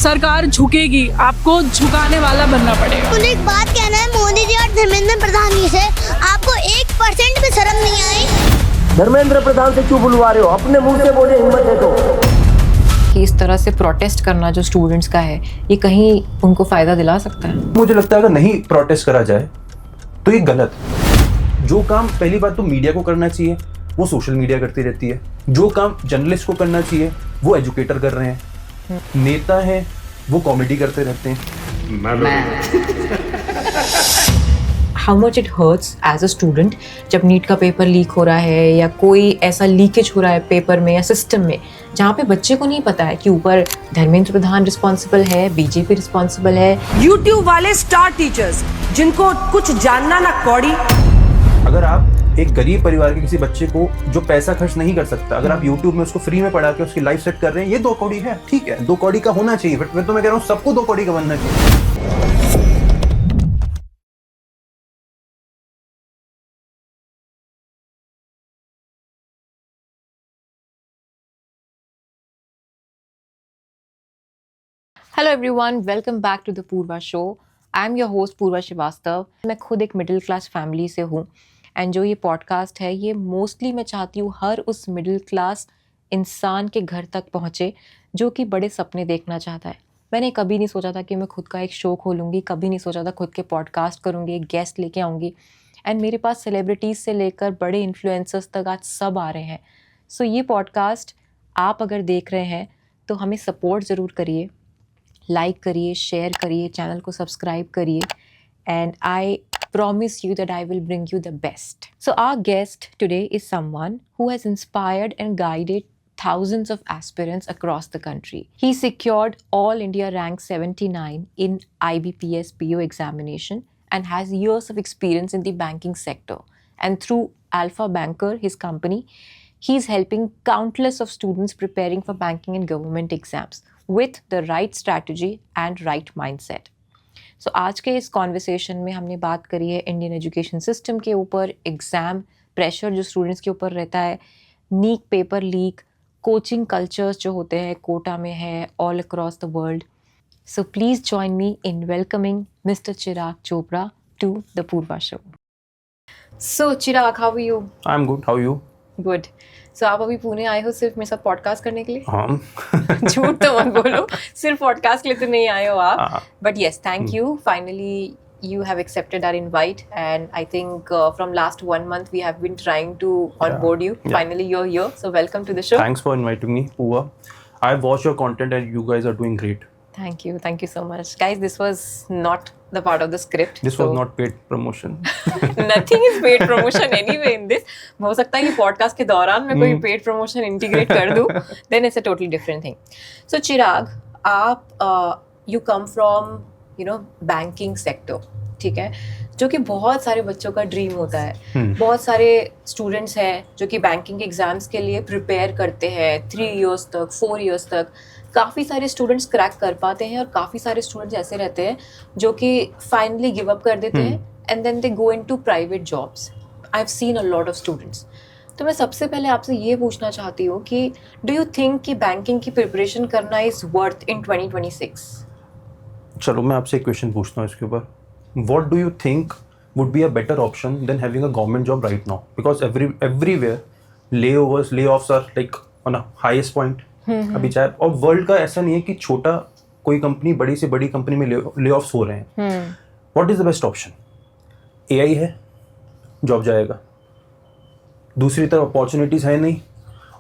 सरकार झुकेगी, आपको झुकाने वाला बनना पड़ेगा। मुझे एक बात कहना है मोदी जी और धर्मेंद्र प्रधान जी से, आपको 1% भी शर्म नहीं आई? धर्मेंद्र प्रधान से क्यों बुलवा रहे हो? अपने मुंह से बोले, हिम्मत है तो। कि इस तरह से प्रोटेस्ट करना जो स्टूडेंट्स का है, ये कहीं उनको फायदा दिला सकता है? मुझे लगता है अगर नहीं प्रोटेस्ट करा जाए तो ये गलत। जो काम पहली बात तो मीडिया को करना चाहिए वो सोशल मीडिया करती रहती है, जो काम जर्नलिस्ट को करना चाहिए वो एजुकेटर कर रहे हैं, नेता हैं वो कॉमेडी करते रहते हैं। How much it hurts as a student जब नीट का पेपर लीक हो रहा है या कोई ऐसा लीकेज हो रहा है पेपर में या सिस्टम में जहाँ पे बच्चे को नहीं पता है कि ऊपर धर्मेंद्र प्रधान रिस्पॉन्सिबल है, बीजेपी रिस्पॉन्सिबल है। यूट्यूब वाले स्टार टीचर्स जिनको कुछ जानना ना कौड़ी। अगर आप एक गरीब परिवार के किसी बच्चे को जो पैसा खर्च नहीं कर सकता, अगर आप YouTube में उसको फ्री में पढ़ा के उसकी लाइफ सेट कर रहे हैं, ये 2 कौड़ी है, ठीक है, 2 कौड़ी का होना चाहिए। बट मैं तो मैं कह रहा हूँ सबको 2 कौड़ी का बनना चाहिए। Hello everyone, welcome back to the Purva show. I am your host Purva Shrivastava. मैं खुद एक मिडिल क्लास फैमिली से हूँ एंड जो ये पॉडकास्ट है ये मोस्टली मैं चाहती हूँ हर उस मिडिल क्लास इंसान के घर तक पहुँचे जो कि बड़े सपने देखना चाहता है। मैंने कभी नहीं सोचा था कि मैं खुद का एक शो खोलूँगी, कभी नहीं सोचा था खुद के पॉडकास्ट करूँगी, एक गेस्ट लेके आऊँगी एंड मेरे पास सेलिब्रिटीज़ से लेकर बड़े इन्फ्लुएंसर्स तक आज सब आ रहे हैं। सो ये पॉडकास्ट आप अगर देख रहे हैं तो हमें सपोर्ट ज़रूर करिए, लाइक करिए, शेयर करिए, चैनल को सब्सक्राइब करिए and I promise you that I will bring you the best. So our guest today is someone who has inspired and guided thousands of aspirants across the country. He secured All India rank 79 in IBPS PO examination and has years of experience in the banking sector. And through Alpha Banker, his company, he's helping countless of students preparing for banking and government exams with the right strategy and right mindset. So आज के इस conversation में हमने बात करी है Indian education system के ऊपर, एग्ज़ाम प्रेशर जो स्टूडेंट्स के ऊपर रहता है, NEET paper leak, coaching cultures जो होते हैं कोटा में है all across the world. So please join me in welcoming mister Chirag Chopra to the Purva show. So Chirag, how are you? I am good, how you? Good. So आप अभी पुणे आए हो सिर्फ मेरे साथ पॉडकास्ट करने के लिए? हाँ. झूठ तो मत बोलो, सिर्फ पॉडकास्ट के लिए तो नहीं आए हो आप. But yes, thank you. Finally you have accepted our invite and I think from last 1 month we have been trying to onboard you. Finally you're here, so welcome to the show. Thanks for inviting me, Pooja. I've watched your content and you guys are doing great. Thank you so much. Guys, this was not the part of the script. This was not paid promotion. Nothing is paid promotion anyway in this. हो सकता है कि podcast के दौरान मैं कोई paid promotion integrate कर दूं, then it's a totally different thing. So चिराग, आप you come from banking sector, ठीक है, जो कि बहुत सारे बच्चों का ड्रीम होता है. बहुत सारे स्टूडेंट्स हैं जो कि बैंकिंग एग्जाम्स के लिए प्रिपेयर करते हैं 3 इयर्स तक, 4 इयर्स तक. काफ़ी सारे स्टूडेंट्स क्रैक कर पाते हैं और काफ़ी सारे स्टूडेंट्स ऐसे रहते हैं जो कि फाइनली गिव अप कर देते हैं and then they go into private jobs. I have seen a lot of students. तो मैं सबसे पहले आपसे ये पूछना चाहती हूँ कि डू यू थिंक कि बैंकिंग की प्रिपरेशन करना इज़ वर्थ इन 2026? चलो मैं आपसे एक क्वेश्चन पूछता हूँ इसके ऊपर. What do you think would be a better option than having a government job right now? Because everywhere layoffs are like on a highest point. अभी चाहे और वर्ल्ड का ऐसा नहीं है कि छोटा कोई कंपनी बड़ी से बड़ी कंपनी में layoffs हो रहे हैं. What is the best option? AI है, जॉब जाएगा. दूसरी तरफ अपॉर्चुनिटीज है नहीं.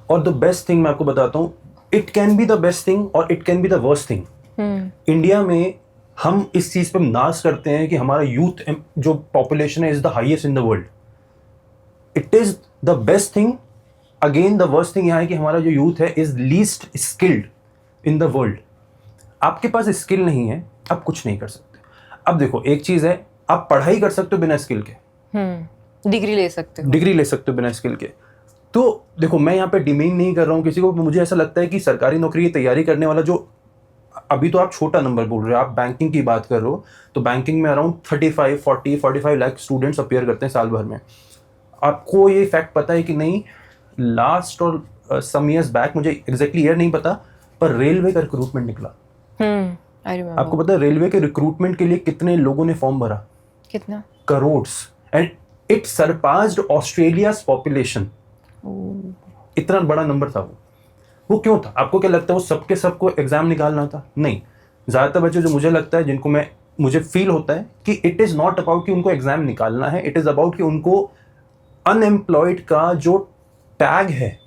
और द बेस्ट थिंग मैं आपको बताता हूँ, it can be the best thing और it can be the worst thing. India में हम इस चीज पे नाज करते हैं कि हमारा यूथ जो पॉपुलेशन है is the highest in the world. It is the best thing. Again the worst thing यहाँ है कि हमारा जो यूथ है is least skilled in the world. आपके पास स्किल नहीं है, आप कुछ नहीं कर सकते. अब देखो, एक चीज है, आप पढ़ाई कर सकते हो बिना स्किल के, डिग्री ले सकते हो बिना स्किल के. तो देखो, मैं यहाँ पे डिमीन नहीं कर रहा हूँ किसी को. मुझे ऐसा लगता है कि सरकारी नौकरी की तैयारी करने वाला जो, अभी तो आप छोटा नंबर बोल रहे हो, आप बैंकिंग की बात कर रहे हो, तो बैंकिंग में अराउंड 45 लाख स्टूडेंट्स अपीयर करते हैं साल भर में. आपको ये फैक्ट पता है कि नहीं? लास्ट और सम ईयर्स बैक, मुझे एग्जैक्टली ईयर नहीं पता, पर रेलवे का रिक्रूटमेंट निकला आई रिमेम्बर। आपको पता है रेलवे के रिक्रूटमेंट के लिए कितने लोगों ने फॉर्म भरा? कितना? Crores, and it surpassed Australia's population. इतना बड़ा नंबर था वो क्यों था? आपको क्या लगता है वो सबके सबको एग्जाम निकालना था? नहीं, ज़्यादातर बच्चे जो मुझे लगता है जिनको मुझे फील होता है कि इट इज़ नॉट अबाउट कि उनको एग्जाम निकालना है, इट इज़ अबाउट कि उनको अनएम्प्लॉयड का जो टैग है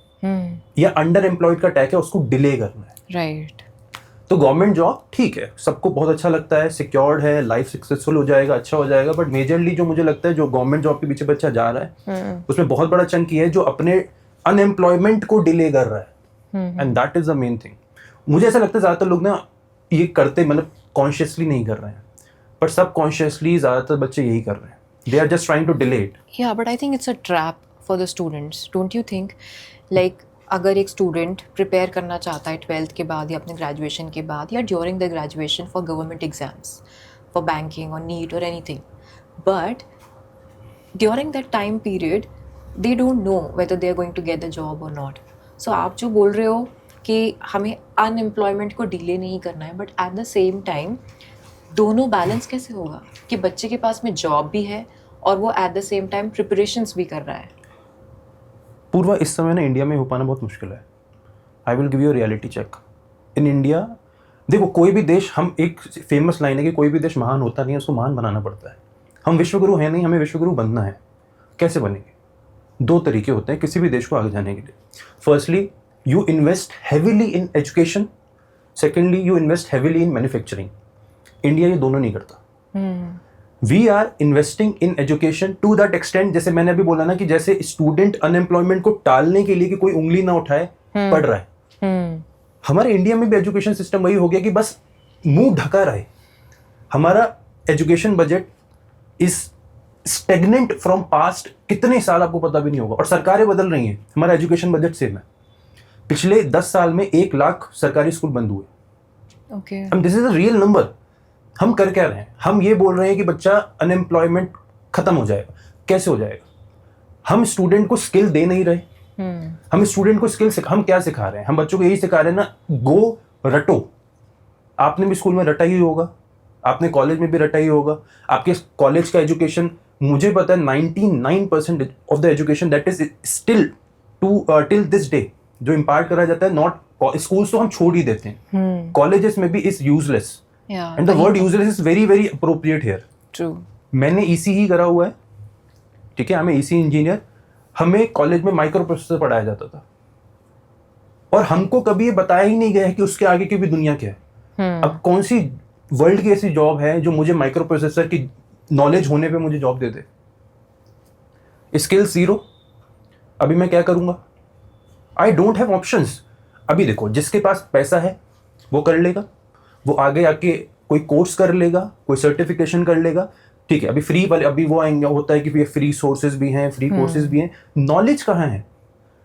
या अंडर एम्प्लॉयड का टैग है उसको डिले करना है। राइट। तो गवर्नमेंट जॉब ठीक है, सबको बहुत अच्छा लगता है, सिक्योर्ड है, लाइफ सक्सेसफुल हो जाएगा, अच्छा हो जाएगा, बट मेजरली जो मुझे लगता है जो गवर्नमेंट जॉब के पीछे बच्चा जा रहा है उसमें बहुत बड़ा चंक ये है जो अपने अनएम्प्लॉयमेंट को डिले कर रहा है, and that is the main thing. मुझे ऐसा लगता है ज़्यादातर लोग ना ये करते मतलब कॉन्शियसली नहीं कर रहे हैं, पर सब कॉन्शियसली ज़्यादातर बच्चे यही कर रहे हैं, they are just trying to delay it. Yeah, but I think it's a trap for the students. Don't you think? Like, अगर एक स्टूडेंट प्रिपेयर करना चाहता है 12th के बाद या अपने ग्रेजुएशन के बाद या during the graduation for government exams, for banking और नीट और anything, but during that time period they don't know whether they are going to get the job और नॉट। सो आप जो बोल रहे हो कि हमें अनएम्प्लॉयमेंट को डिले नहीं करना है, but at the same time दोनों बैलेंस कैसे होगा कि बच्चे के पास में जॉब भी है और वो eight the same time preparations भी कर रहा है? पूर्वा, इस समय ना इंडिया में हो पाना बहुत मुश्किल है। I will give you reality check. In India देखो, कोई भी देश, हम एक फेमस लाइन है कि कोई भी देश महान होता नहीं है, उसको महान बनाना पड़ता है। हम विश्वगुरु हैं नहीं, हमें विश्वगुरु बनना है। कैसे बनेंगे? दो तरीके होते हैं किसी भी देश को आगे जाने के लिए। Firstly you invest heavily in education, secondly you invest heavily in manufacturing. India ये दोनों नहीं करता। We are investing in education to that extent, जैसे मैंने अभी बोला ना कि जैसे स्टूडेंट अनएम्प्लॉयमेंट को टालने के लिए कि कोई उंगली ना उठाए पढ़ रहा है। हमारे इंडिया में भी एजुकेशन सिस्टम वही हो गया कि बस मुंह ढका रहे। हमारा education budget is stagnant from past कितने साल आपको पता भी नहीं होगा, और सरकारें बदल रही हैं, हमारा एजुकेशन बजट सेम है। पिछले 10 साल में 1 लाख सरकारी स्कूल बंद हुए। Okay. This is a real number. हम कर क्या रहे हैं? हम ये बोल रहे हैं कि बच्चा अनएम्प्लॉयमेंट खत्म हो जाएगा। कैसे हो जाएगा? हम स्टूडेंट को स्किल दे नहीं रहे। हम स्टूडेंट को हम क्या सिखा रहे हैं? हम बच्चों को यही सिखा रहे हैं ना, गो रटो। आपने भी स्कूल में रटा ही होगा, आपने कॉलेज में भी रटा ही होगा। आपके कॉलेज का एजुकेशन, मुझे पता है 99% of the education that is still till this day जो इम्पार्ट करा जाता है, नॉट स्कूल्स तो हम छोड़ ही देते हैं, कॉलेजेस में भी is useless. And the word useless is very very appropriate here. True. मैंने ईसी ही करा हुआ है, ठीक है, हमें ईसी इंजीनियर, हमें कॉलेज में माइक्रो प्रोसेसर पढ़ाया जाता था और हमको कभी ये बताया ही नहीं गया है कि उसके आगे की भी दुनिया क्या है। अब कौन सी वर्ल्ड की ऐसी जॉब है जो मुझे माइक्रो प्रोसेसर की नॉलेज होने पे मुझे जॉब दे दे? Skill zero. अभी मैं क्या करूंगा? I don't have options. अभी देखो, जिसके पास पैसा है वो कर लेगा, वो आगे आके कोई कोर्स कर लेगा, कोई सर्टिफिकेशन कर लेगा, ठीक है। अभी फ्री वाले, अभी वो आएंगे, होता है कि फ्री सोर्सेज भी हैं, फ्री कोर्सेज भी हैं। नॉलेज कहाँ है?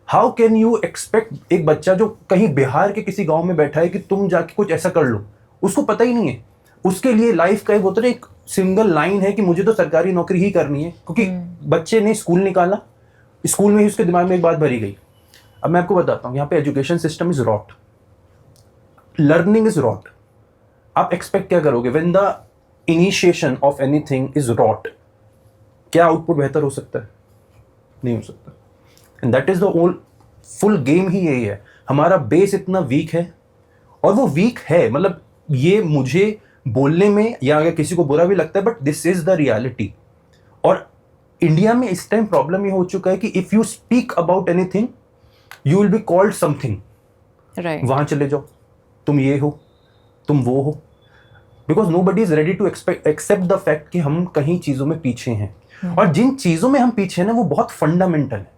हाउ कैन यू एक्सपेक्ट एक बच्चा जो कहीं बिहार के किसी गांव में बैठा है कि तुम जाके कुछ ऐसा कर लो, उसको पता ही नहीं है। उसके लिए लाइफ का एक होता है, एक सिंगल लाइन है कि मुझे तो सरकारी नौकरी ही करनी है, क्योंकि बच्चे ने स्कूल निकाला, स्कूल में ही उसके दिमाग में एक बात भरी गई। अब मैं आपको बताता हूँ, यहाँ पे education system is rot, learning is rot. आप एक्सपेक्ट क्या करोगे? When the initiation of anything is rot, क्या आउटपुट बेहतर हो सकता है? नहीं हो सकता। And that is the whole full game ही यही है। हमारा बेस इतना वीक है, और वो वीक है, मतलब ये मुझे बोलने में या अगर किसी को बुरा भी लगता है, but this is the reality. और इंडिया में इस टाइम प्रॉब्लम ये हो चुका है कि if you speak about anything you will be called something. Right. वहां चले जाओ, तुम ये हो, तुम वो हो, because nobody is ready to accept the fact कि हम कहीं चीजों में पीछे हैं। और जिन चीजों में हम पीछे हैं ना, वो बहुत फंडामेंटल है।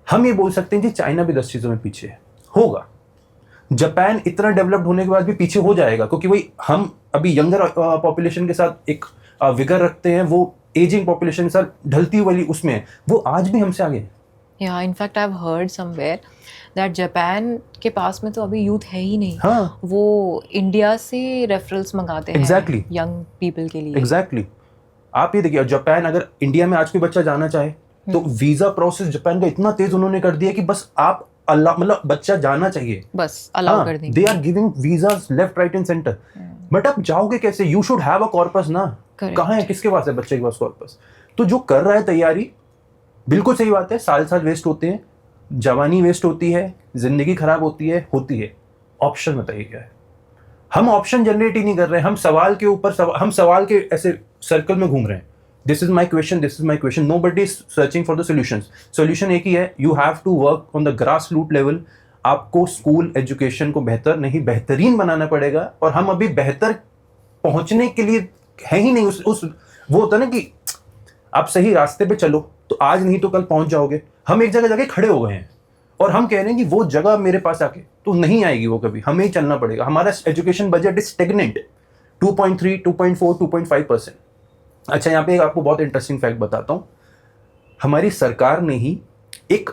हम ये बोल सकते हैं कि चाइना भी 10 चीजों में पीछे है, होगा। जापान इतना डेवलप्ड होने के बाद भी पीछे हो जाएगा, क्योंकि वही हम अभी यंगर पॉपुलेशन के साथ एक विगर रखते हैं, वो एजिंग पॉपुलेशन के साथ ढलती वाली उसमें है, वो आज भी हमसे आगे है। या in fact I have heard somewhere that Japan के पास में तो अभी यूथ है ही नहीं। हाँ। वो इंडिया से रेफरल्स मंगाते हैं Exactly. यंग पीपल के लिए। एग्जैक्टली। आप ये देखिए, जापान, अगर इंडिया में आज कोई बच्चा जाना चाहे तो वीजा प्रोसेस जापान का इतना तेज उन्होंने कर दिया कि बस आप अल्लाह मतलब बच्चा जाना चाहिए, बस अलाउ कर देंगे। They are giving visas left right and centre, but आप जाओगे कैसे? You should have a corpus ना। Correct. कहाँ है, किसके पास है बच्चे के पास कॉर्पस? तो जो कर रहा है तैयारी, बिल्कुल सही बात है, साल वेस्ट होते हैं, जवानी वेस्ट होती है, जिंदगी खराब होती है। ऑप्शन बताइए क्या है? हम ऑप्शन जनरेट ही नहीं कर रहे हैं, हम सवाल के ऊपर हम सवाल के ऐसे सर्कल में घूम रहे हैं। This is my question, nobody is searching for the solutions. Solution एक ही है, you have to work on the grass root level. आपको स्कूल एजुकेशन को बेहतर नहीं बेहतरीन बनाना पड़ेगा, और हम अभी बेहतर पहुंचने के लिए है ही नहीं। उस वो होता है ना कि आप सही रास्ते पे चलो तो आज नहीं तो कल पहुंच जाओगे। हम एक जगह जाके खड़े हो गए हैं और हम कह रहे हैं कि वो जगह मेरे पास आके तो नहीं आएगी वो कभी, हमें ही चलना पड़ेगा। हमारा एजुकेशन बजट इज स्टेगनेंट, 2.3, 2.4, 2.5%। अच्छा, यहाँ पे आपको बहुत इंटरेस्टिंग फैक्ट बताता हूँ। हमारी सरकार ने ही एक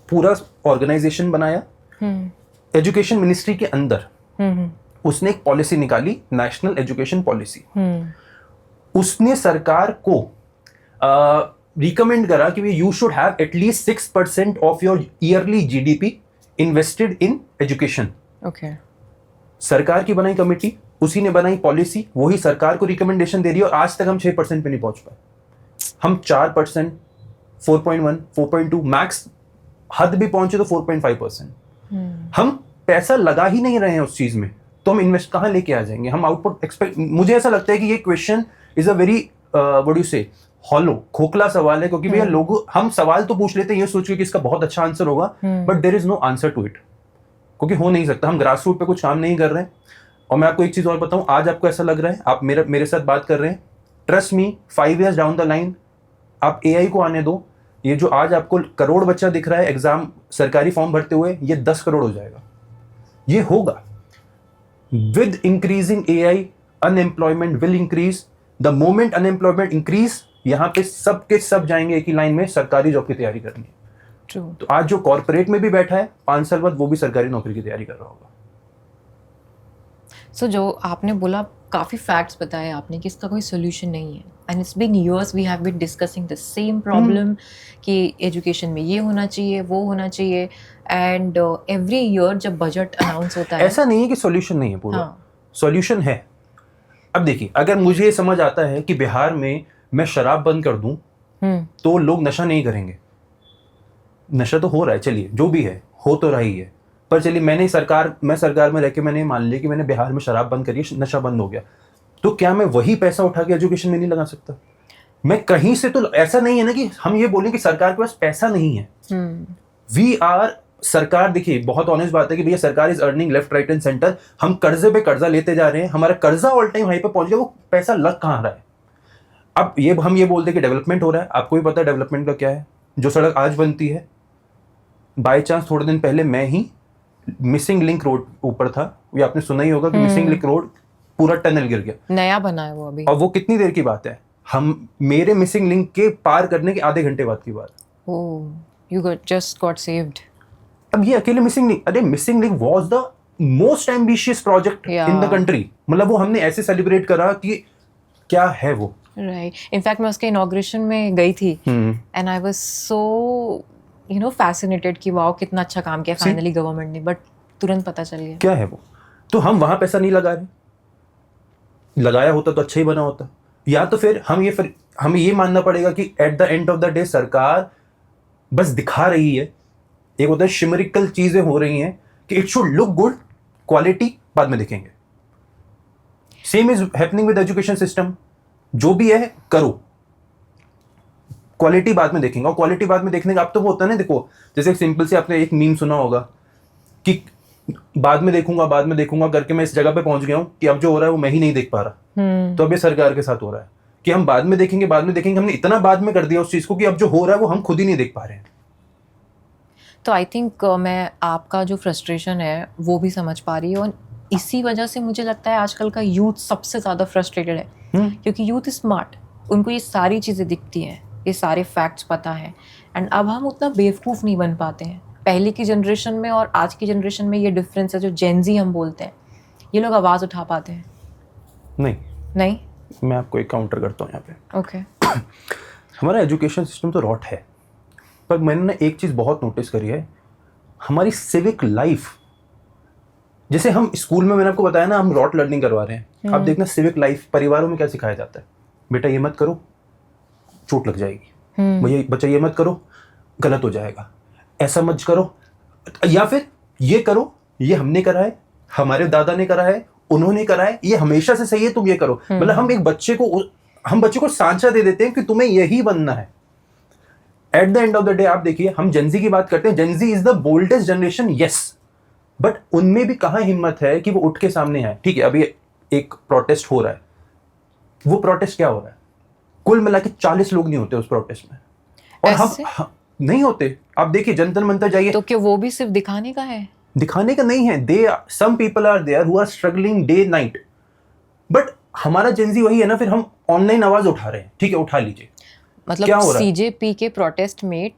पूरा ऑर्गेनाइजेशन बनाया एजुकेशन मिनिस्ट्री के अंदर। उसने एक पॉलिसी निकाली, नेशनल एजुकेशन पॉलिसी। उसने सरकार को रिकमेंड करा कि you should have at least 6% of your yearly GDP invested in education. Okay, सरकार की बनाई कमेटी, उसी ने बनाई पॉलिसी, वही सरकार को रिकमेंडेशन दे रही है, और आज तक हम 6% पे नहीं पहुंच पाए। हम 4%, 4.1, 4.2 मैक्स, हद भी पहुंचे तो 4.5%। हम पैसा लगा ही नहीं रहे हैं उस चीज में, तो हम इन्वेस्ट कहाँ लेके आ जाएंगे? हम आउटपुट एक्सपेक्ट, मुझे ऐसा लगता है कि ये question is a very what you से हॉलो, खोखला सवाल है, क्योंकि भैया लोग, हम सवाल तो पूछ लेते हैं ये सोच के कि इसका बहुत अच्छा आंसर होगा, but there is no answer to it, क्योंकि हो नहीं सकता। हम ग्रास रूट पे कुछ काम नहीं कर रहे हैं। और मैं आपको एक चीज और बताऊं, आज आपको ऐसा लग रहा है, आप मेरे साथ बात कर रहे हैं, trust me, 5 years down the line आप एआई को आने दो, ये जो आज आपको करोड़ बच्चा दिख रहा है एग्जाम सरकारी फॉर्म भरते हुए, ये 10 करोड़ हो जाएगा। ये होगा with increasing AI, unemployment will increase. The moment unemployment increase, यहाँ पे सब के सब जाएंगे एक ही लाइन में सरकारी जॉब की तैयारी करनी है। ट्रू। तो आज जो कॉर्पोरेट में भी बैठा है, 5 साल बाद वो भी सरकारी नौकरी की तैयारी कर रहा होगा। सो जो आपने बोला, काफ़ी फैक्ट्स बताए आपने कि इसका कोई सोल्यूशन नहीं है, and it's been years we have been discussing the same problem कि एजुकेशन में ये होना चाहिए, वो होना चाहिए, एंड एवरी ईयर जब बजट अनाउंस होता है, ऐसा नहीं है कि सॉल्यूशन नहीं है पूरा, हाँ। सॉल्यूशन है। अब देखिए, अगर मुझे समझ आता है कि बिहार में मैं शराब बंद कर दूं तो लोग नशा नहीं करेंगे, नशा तो हो रहा है, चलिए जो भी है हो तो रही है, पर चलिए मैं सरकार में रह के मैंने मान लिया कि मैंने बिहार में शराब बंद करी, नशा बंद हो गया, तो क्या मैं वही पैसा उठा के एजुकेशन में नहीं लगा सकता? मैं कहीं से तो, ऐसा नहीं है ना कि हम ये बोलें कि सरकार के पास पैसा नहीं है। वी आर, सरकार, देखिए बहुत ऑनेस्ट बात है कि भैया सरकार is earning left right and centre, हम कर्जे पे कर्जा लेते जा रहे हैं, हमारा कर्जा ऑल टाइम हाई पे पहुंच गया, वो पैसा लग कहाँ रहा है? अब ये हम ये बोलते हैं कि डेवलपमेंट हो रहा है, आपको भी पता है डेवलपमेंट का क्या है। जो सड़क आज बनती है, बाय चांस थोड़े दिन पहले मैं ही मिसिंग लिंक रोड ऊपर था, ये आपने सुना ही होगा कि मिसिंग लिंक रोड पूरा टनल गिर गया, नया बना है वो अभी, और वो कितनी देर की बात है, हम मेरे मिसिंग लिंक के पार करने के आधे घंटे बाद की बात। ओह, यू जस्ट गॉट सेव्ड। अब ये अकेले मिसिंग लिंक, अरे missing link was the most ambitious project in the country, मतलब वो हमने ऐसे सेलिब्रेट करा कि क्या है वो, राइट। इनफैक्ट मैं उसके इनॉग्रेशन में गई थी, and I was so fascinated कि वाओ कितना अच्छा काम किया फाइनली गवर्नमेंट ने, बट तुरंत पता चल गया क्या है वो। तो हम वहां पैसा नहीं लगा रहे, लगाया होता तो अच्छा ही बना होता। या तो फिर हमें ये मानना पड़ेगा कि at the end of the day सरकार बस दिखा रही है, एक होता है शिमरिकल चीजें हो रही हैं कि it should look good, quality बाद में देखेंगे। Same is happening with education system, जो भी है करो, क्वालिटी बाद में देखेंगे। और क्वालिटी बाद में देखने का अब तो वो होता है ना, देखो जैसे एक सिंपल से आपने एक मीम सुना होगा कि बाद में देखूंगा करके मैं इस जगह पे पहुंच गया हूं कि अब जो हो रहा है वो मैं ही नहीं देख पा रहा। तो अब ये सरकार के साथ हो रहा है कि हम बाद में देखेंगे, हमने इतना बाद में कर दिया उस चीज को कि अब जो हो रहा है वो हम खुद ही नहीं देख पा रहे हैं। तो आई थिंक मैं आपका जो फ्रस्ट्रेशन है वो भी समझ पा रही हूँ, और इसी वजह से मुझे लगता है आजकल का यूथ सबसे ज़्यादा फ्रस्ट्रेटेड है, क्योंकि यूथ इज स्मार्ट, उनको ये सारी चीज़ें दिखती हैं, ये सारे फैक्ट्स पता है, एंड अब हम उतना बेवकूफ़ नहीं बन पाते हैं। पहले की जनरेशन में और आज की जनरेशन में ये डिफरेंस है, जो जेनजी हम बोलते हैं, ये लोग आवाज़ उठा पाते हैं। नहीं, मैं आपको एक काउंटर करता हूँ यहाँ पे। ओके। हमारा एजुकेशन सिस्टम तो रॉट है, पर मैंने ना एक चीज़ बहुत नोटिस करी है, हमारी सिविक लाइफ, जैसे हम स्कूल में, मैंने आपको बताया ना, हम रॉट लर्निंग करवा रहे हैं, आप देखना सिविक लाइफ परिवारों में क्या सिखाया जाता है, बेटा ये मत करो चोट लग जाएगी, भैया बच्चा ये मत करो गलत हो जाएगा, ऐसा मत करो, या फिर ये करो, ये हमने करा है, हमारे दादा ने करा है, उन्होंने करा है, ये हमेशा से सही है, तुम ये करो। मतलब हम बच्चे को सांचा दे देते हैं कि तुम्हें यही बनना है। At the end of the day आप देखिए, हम जेनजी की बात करते हैं, Gen Z is the boldest generation, yes, but उनमें भी कहां हिम्मत है कि वो उठ के सामने आए। ठीक है, अभी एक प्रोटेस्ट हो रहा है, वो प्रोटेस्ट क्या हो रहा है, कुल मिला के 40 लोग नहीं होते उस प्रोटेस्ट में, और हम नहीं होते। आप देखिए जंतर मंतर जाइए, तो क्या वो भी सिर्फ दिखाने का है? दिखाने का नहीं है, they some people are there who are struggling day night, but हमारा जेनजी वही है ना, फिर हम ऑनलाइन आवाज उठा रहे हैं, ठीक है उठा लीजिए। मतलब सीजेपी के प्रोटेस्ट में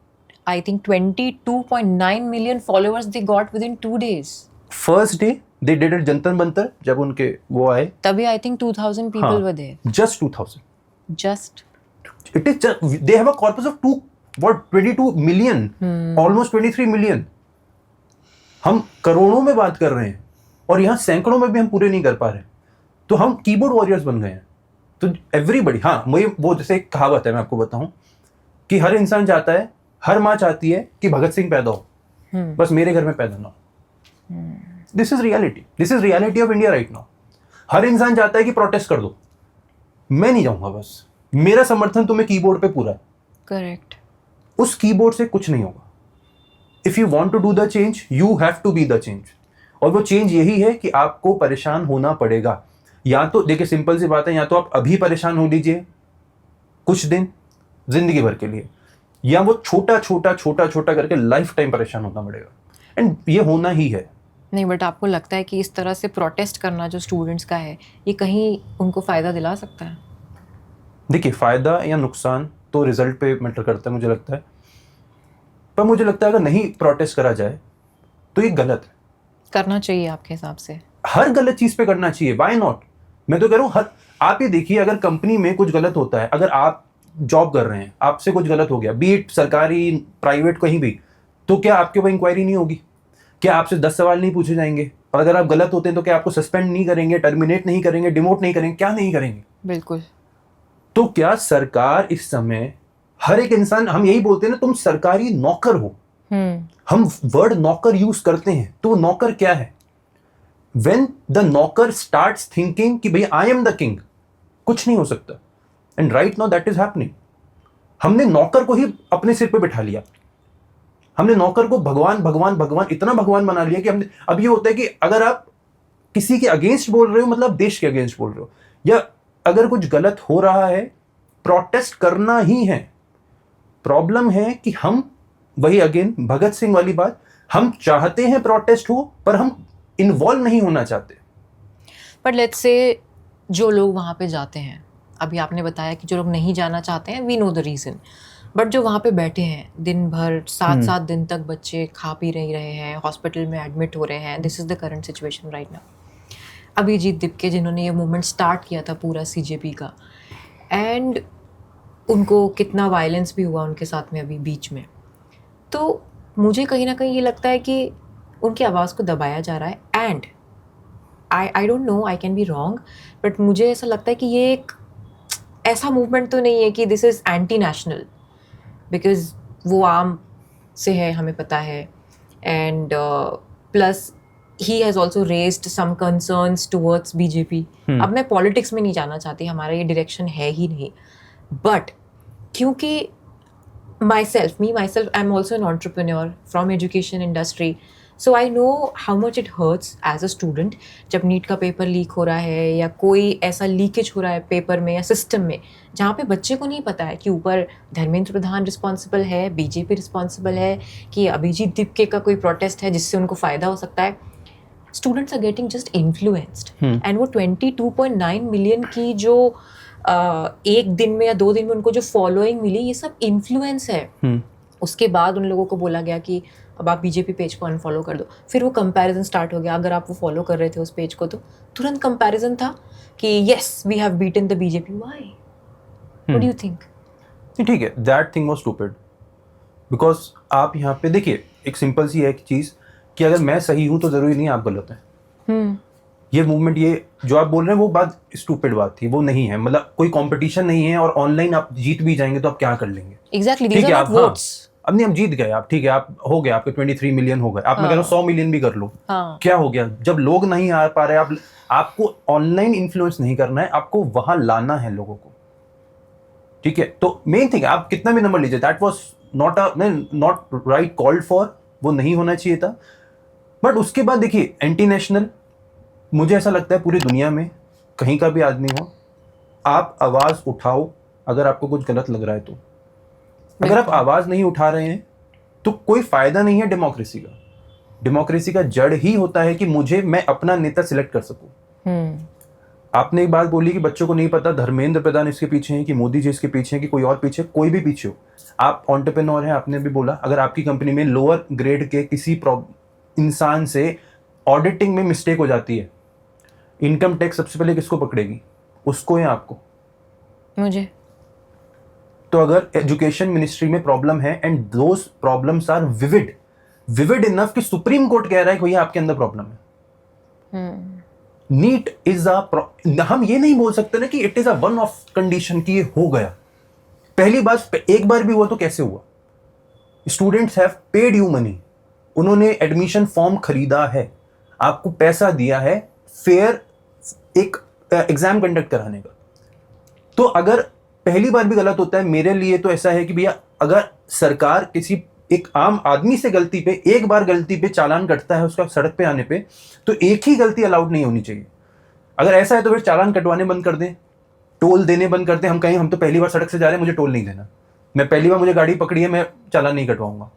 I think 22.9 million followers they got within 2 days। First day they did it Jantar Mantar, जब उनके वो आए तभी I think 2000 people were there, just 2000, just it is, they have a corpus of 22 million, almost 23 million. हम करोड़ों में बात कर रहे हैं और यहाँ सैकड़ों में भी हम पूरे नहीं कर पा रहे, तो हम कीबोर्ड वॉरियर्स बन गए हैं। तो एवरीबडी, हाँ मुझे वो जैसे एक कहावत है, मैं आपको बताऊं कि हर इंसान चाहता है, हर माँ चाहती है कि भगत सिंह पैदा हो, बस मेरे घर में पैदा ना हो। This is reality of India right now. हर इंसान चाहता है कि प्रोटेस्ट कर दो, मैं नहीं जाऊंगा, बस मेरा समर्थन तुम्हें कीबोर्ड पे पूरा है। करेक्ट। उस कीबोर्ड से कुछ नहीं होगा। If you want to do the change, you have to be the change, और वो चेंज यही है कि आपको परेशान होना पड़ेगा। या तो देखिए सिंपल सी बात है, या तो आप अभी परेशान हो लीजिए कुछ दिन जिंदगी भर के लिए, या वो छोटा छोटा करके लाइफ टाइम परेशान होना पड़ेगा, एंड ये होना ही है। नहीं, बट आपको लगता है कि इस तरह से प्रोटेस्ट करना जो स्टूडेंट्स का है, ये कहीं उनको फ़ायदा दिला सकता है? देखिए फ़ायदा या नुकसान तो रिजल्ट पे मैटर करता है मुझे लगता है, पर मुझे लगता है अगर नहीं प्रोटेस्ट करा जाए तो ये गलत है। करना चाहिए आपके हिसाब से? हर गलत चीज़ पे करना चाहिए, वाई नॉट। मैं तो कह रहा हूँ आप ये देखिए, अगर कंपनी में कुछ गलत होता है, अगर आप जॉब कर रहे हैं, आपसे कुछ गलत हो गया, बी इट सरकारी प्राइवेट कहीं भी, तो क्या आपके ऊपर इंक्वायरी नहीं होगी? क्या आपसे 10 सवाल नहीं पूछे जाएंगे? और अगर आप गलत होते हैं तो क्या आपको सस्पेंड नहीं करेंगे, टर्मिनेट नहीं करेंगे, डिमोट नहीं करेंगे? क्या नहीं करेंगे? बिल्कुल। तो क्या सरकार इस समय, हर एक इंसान, हम यही बोलते हैं ना, तुम सरकारी नौकर हो, हम वर्ड नौकर यूज करते हैं, तो वो नौकर क्या है? When the नौकर starts thinking कि भैया I am the king, कुछ नहीं हो सकता, and right now that is happening। हमने नौकर को ही अपने सिर पे बिठा लिया, हमने नौकर को भगवान भगवान भगवान इतना भगवान बना लिया कि हमने, अब ये होता है कि अगर आप किसी के अगेंस्ट बोल रहे हो, मतलब देश के अगेंस्ट बोल रहे हो, या अगर कुछ गलत हो रहा है, प्रोटेस्ट करना ही है। प्रॉब्लम है कि हम, वही अगेन भगत सिंह वाली बात, हम चाहते हैं प्रोटेस्ट हो, पर हम इन्वॉल्व नहीं होना चाहते। पर लेट्स से जो लोग वहाँ पे जाते हैं, अभी आपने बताया कि जो लोग नहीं जाना चाहते हैं, we know the reason, but जो वहाँ पे बैठे हैं दिन भर, 7 दिन तक बच्चे खा पी नहीं रहे हैं, हॉस्पिटल में एडमिट हो रहे हैं, this is the current situation right now. Abhijeet Dipke जिन्होंने ये मूवमेंट स्टार्ट किया था पूरा सीजेपी का, एंड उनको कितना वायलेंस भी हुआ उनके साथ में अभी बीच में, तो मुझे कहीं ना कहीं ये लगता है कि उनकी आवाज़ को दबाया जा रहा है। And I don't know, I can be wrong, but मुझे ऐसा लगता है कि ये एक ऐसा मूवमेंट तो नहीं है कि this is anti national, because वो आम से है, हमें पता है, and plus he has also raised some concerns towards BJP. अब मैं पॉलिटिक्स में नहीं जाना चाहती, हमारा ये डायरेक्शन है ही नहीं, बट क्योंकि myself, I'm also an entrepreneur from education industry, so I know how much it hurts as a student जब नीट का पेपर लीक हो रहा है या कोई ऐसा लीकेज हो रहा है पेपर में या सिस्टम में, जहाँ पे बच्चे को नहीं पता है कि ऊपर धर्मेंद्र प्रधान रिस्पॉन्सिबल है, बीजेपी रिस्पॉन्सिबल है, कि अभिजीत दीपके का कोई प्रोटेस्ट है जिससे उनको फ़ायदा हो सकता है। Students are getting just influenced, and वो 22.9 मिलियन की जो एक दिन में या 2 दिन में उनको जो फॉलोइंग मिली, ये सब इन्फ्लुएंस है। उसके बाद उन लोगों को बोला गया कि अब आप बीजेपी पेज को अनफॉलो कर दो, फिर वो कंपैरिजन स्टार्ट हो गया। अगर आप वो फॉलो कर रहे थे उस पेज को, तो तुरंत कंपैरिजन था कि yes we have beaten the BJP. Why? What do you think? ठीक है, that thing was stupid, because आप यहाँ पे देखिए, एक सिंपल सी है एक चीज़ कि अगर मैं सही हूँ तो ज़रूरी नहीं आप गलत हैं। ये मूवमेंट, ये जो आप बोल रहे हैं वो बात स्टूपिड बात थी, वो नहीं है। मतलब कोई कंपटीशन नहीं है और ऑनलाइन आप जीत भी जाएंगे तो आप क्या कर लेंगे? एग्जैक्टली, ठीक दीज है, आर आप नॉट वोट्स। अब नहीं, हम जीत गए, आप ठीक है, आप हो गए, आपके 23 मिलियन हो गए, आप मैं कह रहा हूँ 100 मिलियन भी कर लो, क्या हो गया? जब लोग नहीं आ पा रहे, आपको ऑनलाइन इन्फ्लुएंस नहीं करना है, आपको वहां लाना है लोगों को, ठीक है? तो मेन थिंग, आप कितना भी नंबर लीजिए, that was not right called for, वो नहीं होना चाहिए था। बट उसके बाद देखिए, एंटी नेशनल, मुझे ऐसा लगता है पूरी दुनिया में कहीं का भी आदमी हो, आप आवाज उठाओ अगर आपको कुछ गलत लग रहा है तो। अगर आप आवाज नहीं उठा रहे हैं तो कोई फायदा नहीं है डेमोक्रेसी का। डेमोक्रेसी का जड़ ही होता है कि मैं अपना नेता सिलेक्ट कर सकूं। आपने एक बात बोली कि बच्चों को नहीं पता धर्मेंद्र प्रधान इसके पीछे हैं कि मोदी जी इसके पीछे हैं कि कोई और पीछे, कोई भी पीछे हो, आप एंटरप्रेन्योर हैं। आपने भी बोला अगर आपकी कंपनी में लोअर ग्रेड के किसी इंसान से ऑडिटिंग में मिस्टेक हो जाती है, इनकम टैक्स सबसे पहले किसको पकड़ेगी? उसको या आपको? मुझे। तो अगर एजुकेशन मिनिस्ट्री में प्रॉब्लम है and those problems are vivid enough कि सुप्रीम कोर्ट कह रहा है कि भैया आपके अंदर प्रॉब्लम है, नीट इज हम ये नहीं बोल सकते ना कि it is a one of condition कि ये हो गया। पहली बात, एक बार भी हुआ तो कैसे हुआ? Students have paid you money, उन्होंने एडमिशन फॉर्म खरीदा है, आपको पैसा दिया है फेयर एक एग्जाम कंडक्ट कराने का। तो अगर पहली बार भी गलत होता है, मेरे लिए तो ऐसा है कि भैया अगर सरकार किसी एक आम आदमी से गलती पे, एक बार गलती पे चालान कटता है उसका सड़क पे आने पे, तो एक ही गलती अलाउड नहीं होनी चाहिए। अगर ऐसा है तो फिर चालान कटवाने बंद कर दें, टोल देने बंद कर दें। हम कहें हम तो पहली बार सड़क से जा रहे हैं, मुझे टोल नहीं देना, मैं पहली बार मुझे गाड़ी पकड़ी है, मैं चालान नहीं कटवाऊंगा।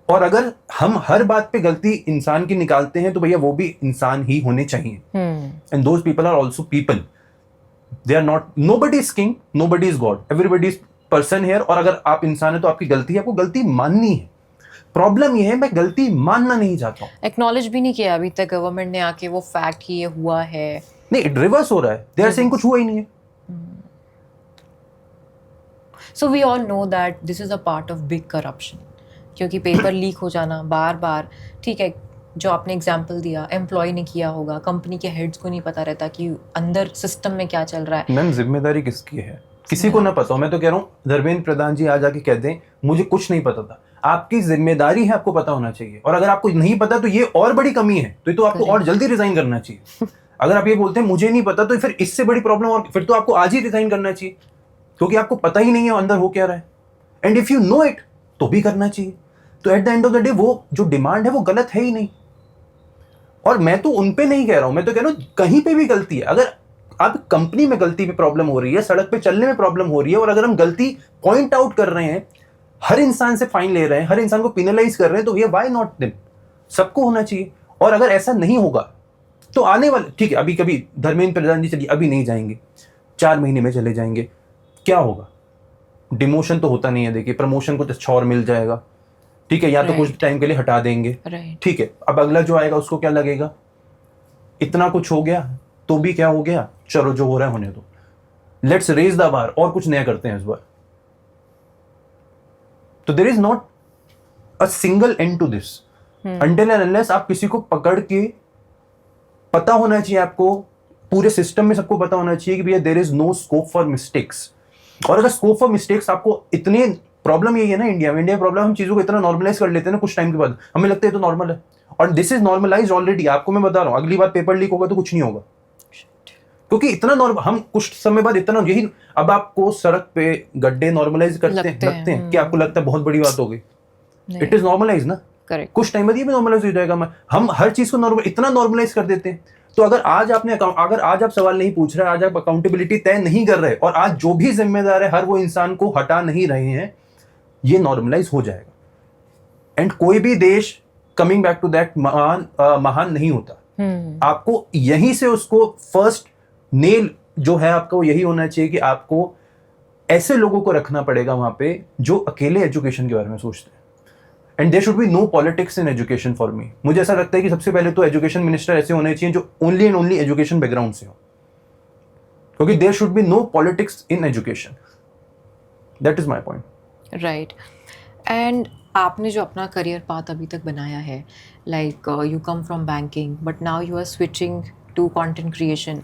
और अगर हम हर बात पे गलती इंसान की निकालते हैं तो भैया वो भी इंसान ही होने चाहिए। And those people are also people, they are not, nobody is king, nobody is god, everybody is person here. और अगर आप इंसान है तो आपकी गलती है, आपको गलती माननी है। प्रॉब्लम ये है मैं गलती मानना नहीं चाहता हूँ। एक्नॉलेज भी नहीं किया अभी तक गवर्नमेंट ने आके वो फैक्ट कि ये हुआ है। नहीं, रिवर्स हो रहा है, दे आर सेइंग कुछ हुआ ही नहीं है। So we all know that this is a part of big corruption, क्योंकि पेपर लीक हो जाना बार बार, ठीक है, जो आपने एग्जांपल दिया, एम्प्लॉय ने किया होगा, कंपनी के हेड्स को नहीं पता रहता कि अंदर सिस्टम में क्या चल रहा है। मैम जिम्मेदारी किसकी है? किसी को ना पता हो। मैं तो कह रहा हूँ धर्मेंद्र प्रधान जी आज आके कह दें मुझे कुछ नहीं पता था, आपकी जिम्मेदारी है, आपको पता होना चाहिए। और अगर आपको नहीं पता तो ये और बड़ी कमी है, तो ये तो आपको और जल्दी रिजाइन करना चाहिए। अगर आप ये बोलते हैं मुझे नहीं पता, तो फिर इससे बड़ी प्रॉब्लम, और फिर तो आपको आज ही रिजाइन करना चाहिए, क्योंकि आपको पता ही नहीं है अंदर हो क्या रहा है। And if you know it तो भी करना चाहिए। तो at the end of the day वो जो डिमांड है वो गलत है ही नहीं। और मैं तो उन पे नहीं कह रहा हूं, मैं तो कह रहा हूं कहीं पे भी गलती है। अगर अब कंपनी में गलती में प्रॉब्लम हो रही है, सड़क पे चलने में प्रॉब्लम हो रही है, और अगर हम गलती पॉइंट आउट कर रहे हैं, हर इंसान से फाइन ले रहे हैं, हर इंसान को पिनलाइज कर रहे हैं, तो ये व्हाई नॉट देम? सबको होना चाहिए। और अगर ऐसा नहीं होगा तो आने वाले, ठीक है, अभी कभी धर्मेंद्र प्रधान जी चलिए अभी नहीं जाएंगे, 4 महीने में चले जाएंगे, क्या होगा? डिमोशन तो होता नहीं है, देखिए प्रमोशन को तो और मिल जाएगा, ठीक है, या तो कुछ टाइम के लिए हटा देंगे, ठीक है। अब अगला जो आएगा उसको क्या लगेगा? इतना कुछ हो गया तो भी क्या हो गया, चलो जो हो रहा है होने दो, लेट्स रेज द बार, और कुछ नया करते हैं इस बार। तो there is not a single end to this until and unless आप किसी को पकड़ के, पता होना चाहिए आपको, पूरे सिस्टम में सबको पता होना चाहिए कि भैया there is no scope for mistakes. और अगर स्कोप फॉर मिस्टेक्स आपको, इतने प्रॉब्लम यही है ना इंडिया में प्रॉब्लम, हम चीजों को इतना नॉर्मलाइज कर लेते हैं ना, कुछ टाइम के बाद हमें लगता है तो नॉर्मल है, और दिस इज नॉर्मलाइज ऑलरेडी। आपको मैं बता रहा हूं, अगली बार पेपर लीक होगा तो कुछ नहीं होगा, क्योंकि इतना नॉर्मल, हम कुछ समय बाद इतना यही, अब आपको सड़क पे गड्ढे नॉर्मलाइज करते लगते हैं कि आपको लगता है बहुत बड़ी बात हो गई, इट इज नॉर्मलाइज ना, करेक्ट। कुछ टाइम बाद ये भी नॉर्मलाइज हो जाएगा। हम हर चीज को इतना नॉर्मलाइज कर देते हैं। तो अगर आज आप सवाल नहीं पूछ रहे, आज आप अकाउंटेबिलिटी तय नहीं कर रहे, और आज जो भी जिम्मेदार है हर वो इंसान को हटा नहीं रहे हैं, ये नॉर्मलाइज हो जाएगा। एंड कोई भी देश, कमिंग बैक टू दैट, महान नहीं होता। आपको यहीं से उसको फर्स्ट नेल जो है आपको यही होना चाहिए कि आपको ऐसे लोगों को रखना पड़ेगा वहां पे जो अकेले एजुकेशन के बारे में सोचते हैं। And there should be no politics in education for me. मुझे ऐसा लगता है कि सबसे पहले तो एजुकेशन मिनिस्टर ऐसे होने चाहिए जो only and only education background से हो, क्योंकि there should be no politics in education. That is my point. Right. And आपने जो अपना करियर पाथ अभी तक बनाया है, like you come from banking but now you are switching to content creation,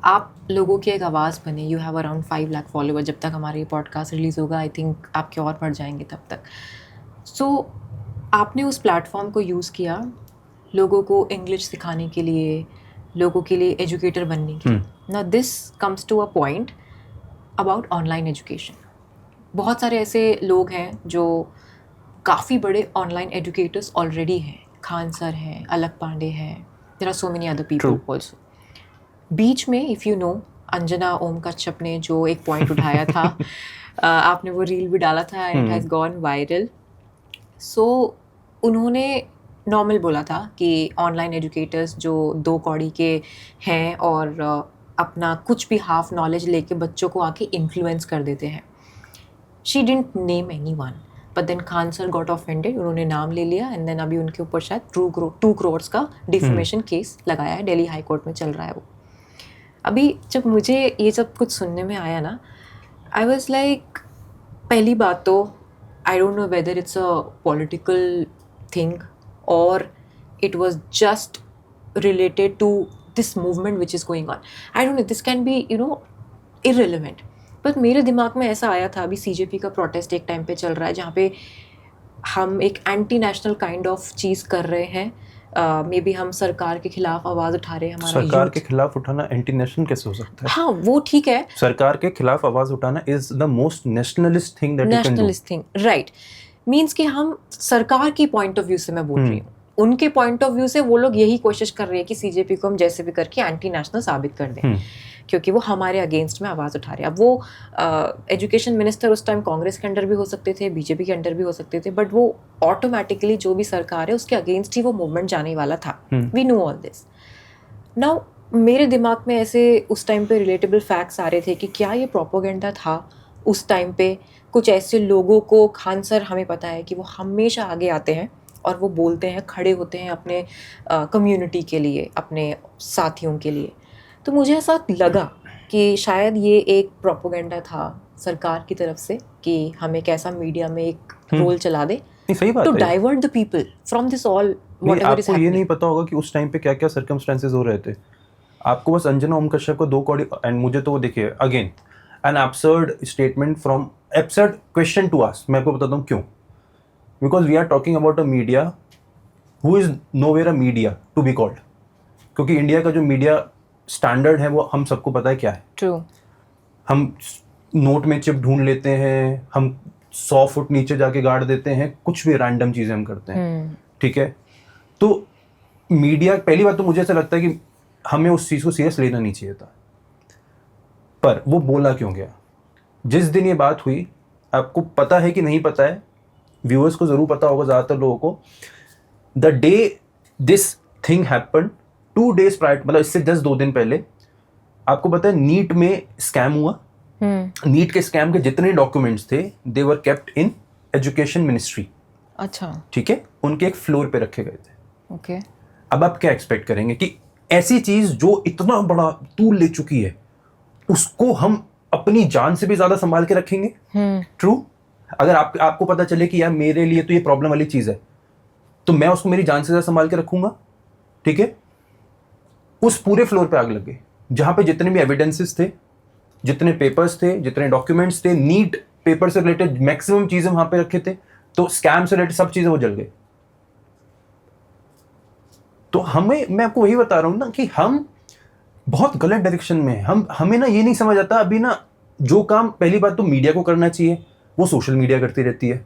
आप लोगों की एक आवाज़ बने, you have around 5 lakh follower, जब तक हमारा ये पॉडकास्ट रिलीज़ होगा आई थिंक आपके और बढ़ जाएंगे तब तक। सो आपने उस प्लेटफॉर्म को यूज़ किया लोगों को इंग्लिश सिखाने के लिए, लोगों के लिए एजुकेटर बनने के लिए। Now this comes to a point about online education. बहुत सारे ऐसे लोग हैं जो काफ़ी बड़े ऑनलाइन एजुकेटर्स ऑलरेडी हैं, खान सर हैं, अलक पांडे हैं, there are so many other people also. बीच में if you know Anjana Om Kashyap ने जो एक पॉइंट उठाया था आपने वो रील भी डाला था, इट हैज़ गॉन वायरल। सो उन्होंने नॉर्मल बोला था कि ऑनलाइन एजुकेटर्स जो 2 कौड़ी के हैं और अपना कुछ भी हाफ नॉलेज लेके बच्चों को आके इन्फ्लुएंस कर देते हैं। She didn't name anyone but then Khan sir got offended, उन्होंने नाम ले लिया एंड देन अभी उनके ऊपर शायद 2 करोड़ का डिफेमेशन केस लगाया है, दिल्ली हाई कोर्ट में चल रहा है वो। अभी जब मुझे ये सब कुछ सुनने में आया ना, आई वॉज लाइक, पहली बात तो I don't know whether it's a political thing or it was just related to this movement which is going on. I don't know, this can be, you know, irrelevant. But मेरे दिमाग में ऐसा आया था, अभी CJP का protest एक time पे चल रहा है जहाँ पे हम एक एंटी नेशनल काइंड ऑफ चीज़ कर रहे हैं। मे बी हम सरकार के खिलाफ आवाज़ उठा रहे हैं। हमारा सरकार के खिलाफ उठाना एंटी नेशनल कैसे हो सकता है? हाँ वो ठीक है, सरकार के खिलाफ आवाज़ उठाना is the most nationalist thing that you can do. Nationalist thing, right. Means कि हम सरकार की पॉइंट ऑफ व्यू से मैं बोल रही हूँ, उनके पॉइंट ऑफ व्यू से वो लोग यही कोशिश कर रहे हैं कि CJP को हम जैसे भी करके एंटी नेशनल साबित कर दें, क्योंकि वो हमारे अगेंस्ट में आवाज़ उठा रहे हैं। अब वो एजुकेशन मिनिस्टर उस टाइम कांग्रेस के अंडर भी हो सकते थे, बीजेपी के अंडर भी हो सकते थे, बट वो ऑटोमेटिकली जो भी सरकार है उसके अगेंस्ट ही वो मूवमेंट जाने वाला था। We know all this. Now मेरे दिमाग में ऐसे उस टाइम पे रिलेटेबल फैक्ट्स आ रहे थे कि क्या ये प्रोपोगेंडा था उस टाइम पे। कुछ ऐसे लोगों को, खान सर हमें पता है कि वो हमेशा आगे आते हैं और वो बोलते हैं, खड़े होते हैं अपने कम्युनिटी के लिए, अपने साथियों के लिए। तो मुझे ऐसा लगा कि शायद ये एक प्रोपोगेंडा था सरकार की तरफ से कि हमें कैसा मीडिया में एक रोल चला दे, सही बात टू है, divert the people from this all whatever is आपको ये नहीं हैपनिंग। पता होगा कि उस टाइम पे क्या क्या सर्कमस्टेंसेस हो रहे थे। आपको बस अंजना ओम कश्यप को 2 कौड़ी, एंड मुझे तो वो देखिए again an absurd statement from absurd question to ask. मैं आपको बताता हूँ क्यों। Because we are talking about a media who is nowhere a media to be called, क्योंकि इंडिया का जो मीडिया स्टैंडर्ड है वो हम सबको पता है क्या है। ट्रू। हम नोट में चिप ढूंढ लेते हैं, हम 100 फुट नीचे जाके गाड़ देते हैं, कुछ भी रैंडम चीज़ें हम करते हैं, ठीक है। तो मीडिया, पहली बात तो मुझे ऐसा लगता है कि हमें उस चीज़ को सीरियस लेना नहीं चाहिए था, पर वो बोला क्यों गया। जिस दिन ये बात हुई, आपको पता है कि नहीं पता है, व्यूअर्स को ज़रूर पता होगा, ज़्यादातर लोगों को, the day this thing happen 2 days prior, मतलब इससे 2 दिन पहले, आपको पता है नीट में स्कैम हुआ। नीट के स्कैम के जितने डॉक्यूमेंट्स थे they were kept in education ministry. अच्छा, ठीक है, उनके एक फ्लोर पे रखे गए थे। ओके। अब आप क्या एक्सपेक्ट करेंगे कि ऐसी चीज जो इतना बड़ा तूल ले चुकी है उसको हम अपनी जान से भी ज्यादा संभाल के रखेंगे? ट्रू। अगर आपको पता चले कि यार मेरे लिए तो ये प्रॉब्लम वाली चीज है, तो मैं उसको मेरी जान से ज्यादा संभाल के रखूंगा, ठीक है। उस पूरे फ्लोर पे आग लग गई, जहां पे जितने भी एविडेंसेस थे, जितने पेपर्स थे, जितने डॉक्यूमेंट्स थे, नीट पेपर से रिलेटेड मैक्सिमम चीजें वहां पे रखे थे, तो स्कैम से रिलेटेड सब चीजें वो जल गई। तो मैं आपको वही बता रहा हूं ना कि हम बहुत गलत डायरेक्शन में हैं। हमें ना ये नहीं समझ आता अभी ना, जो काम पहली बात तो मीडिया को करना चाहिए वो सोशल मीडिया करती रहती है,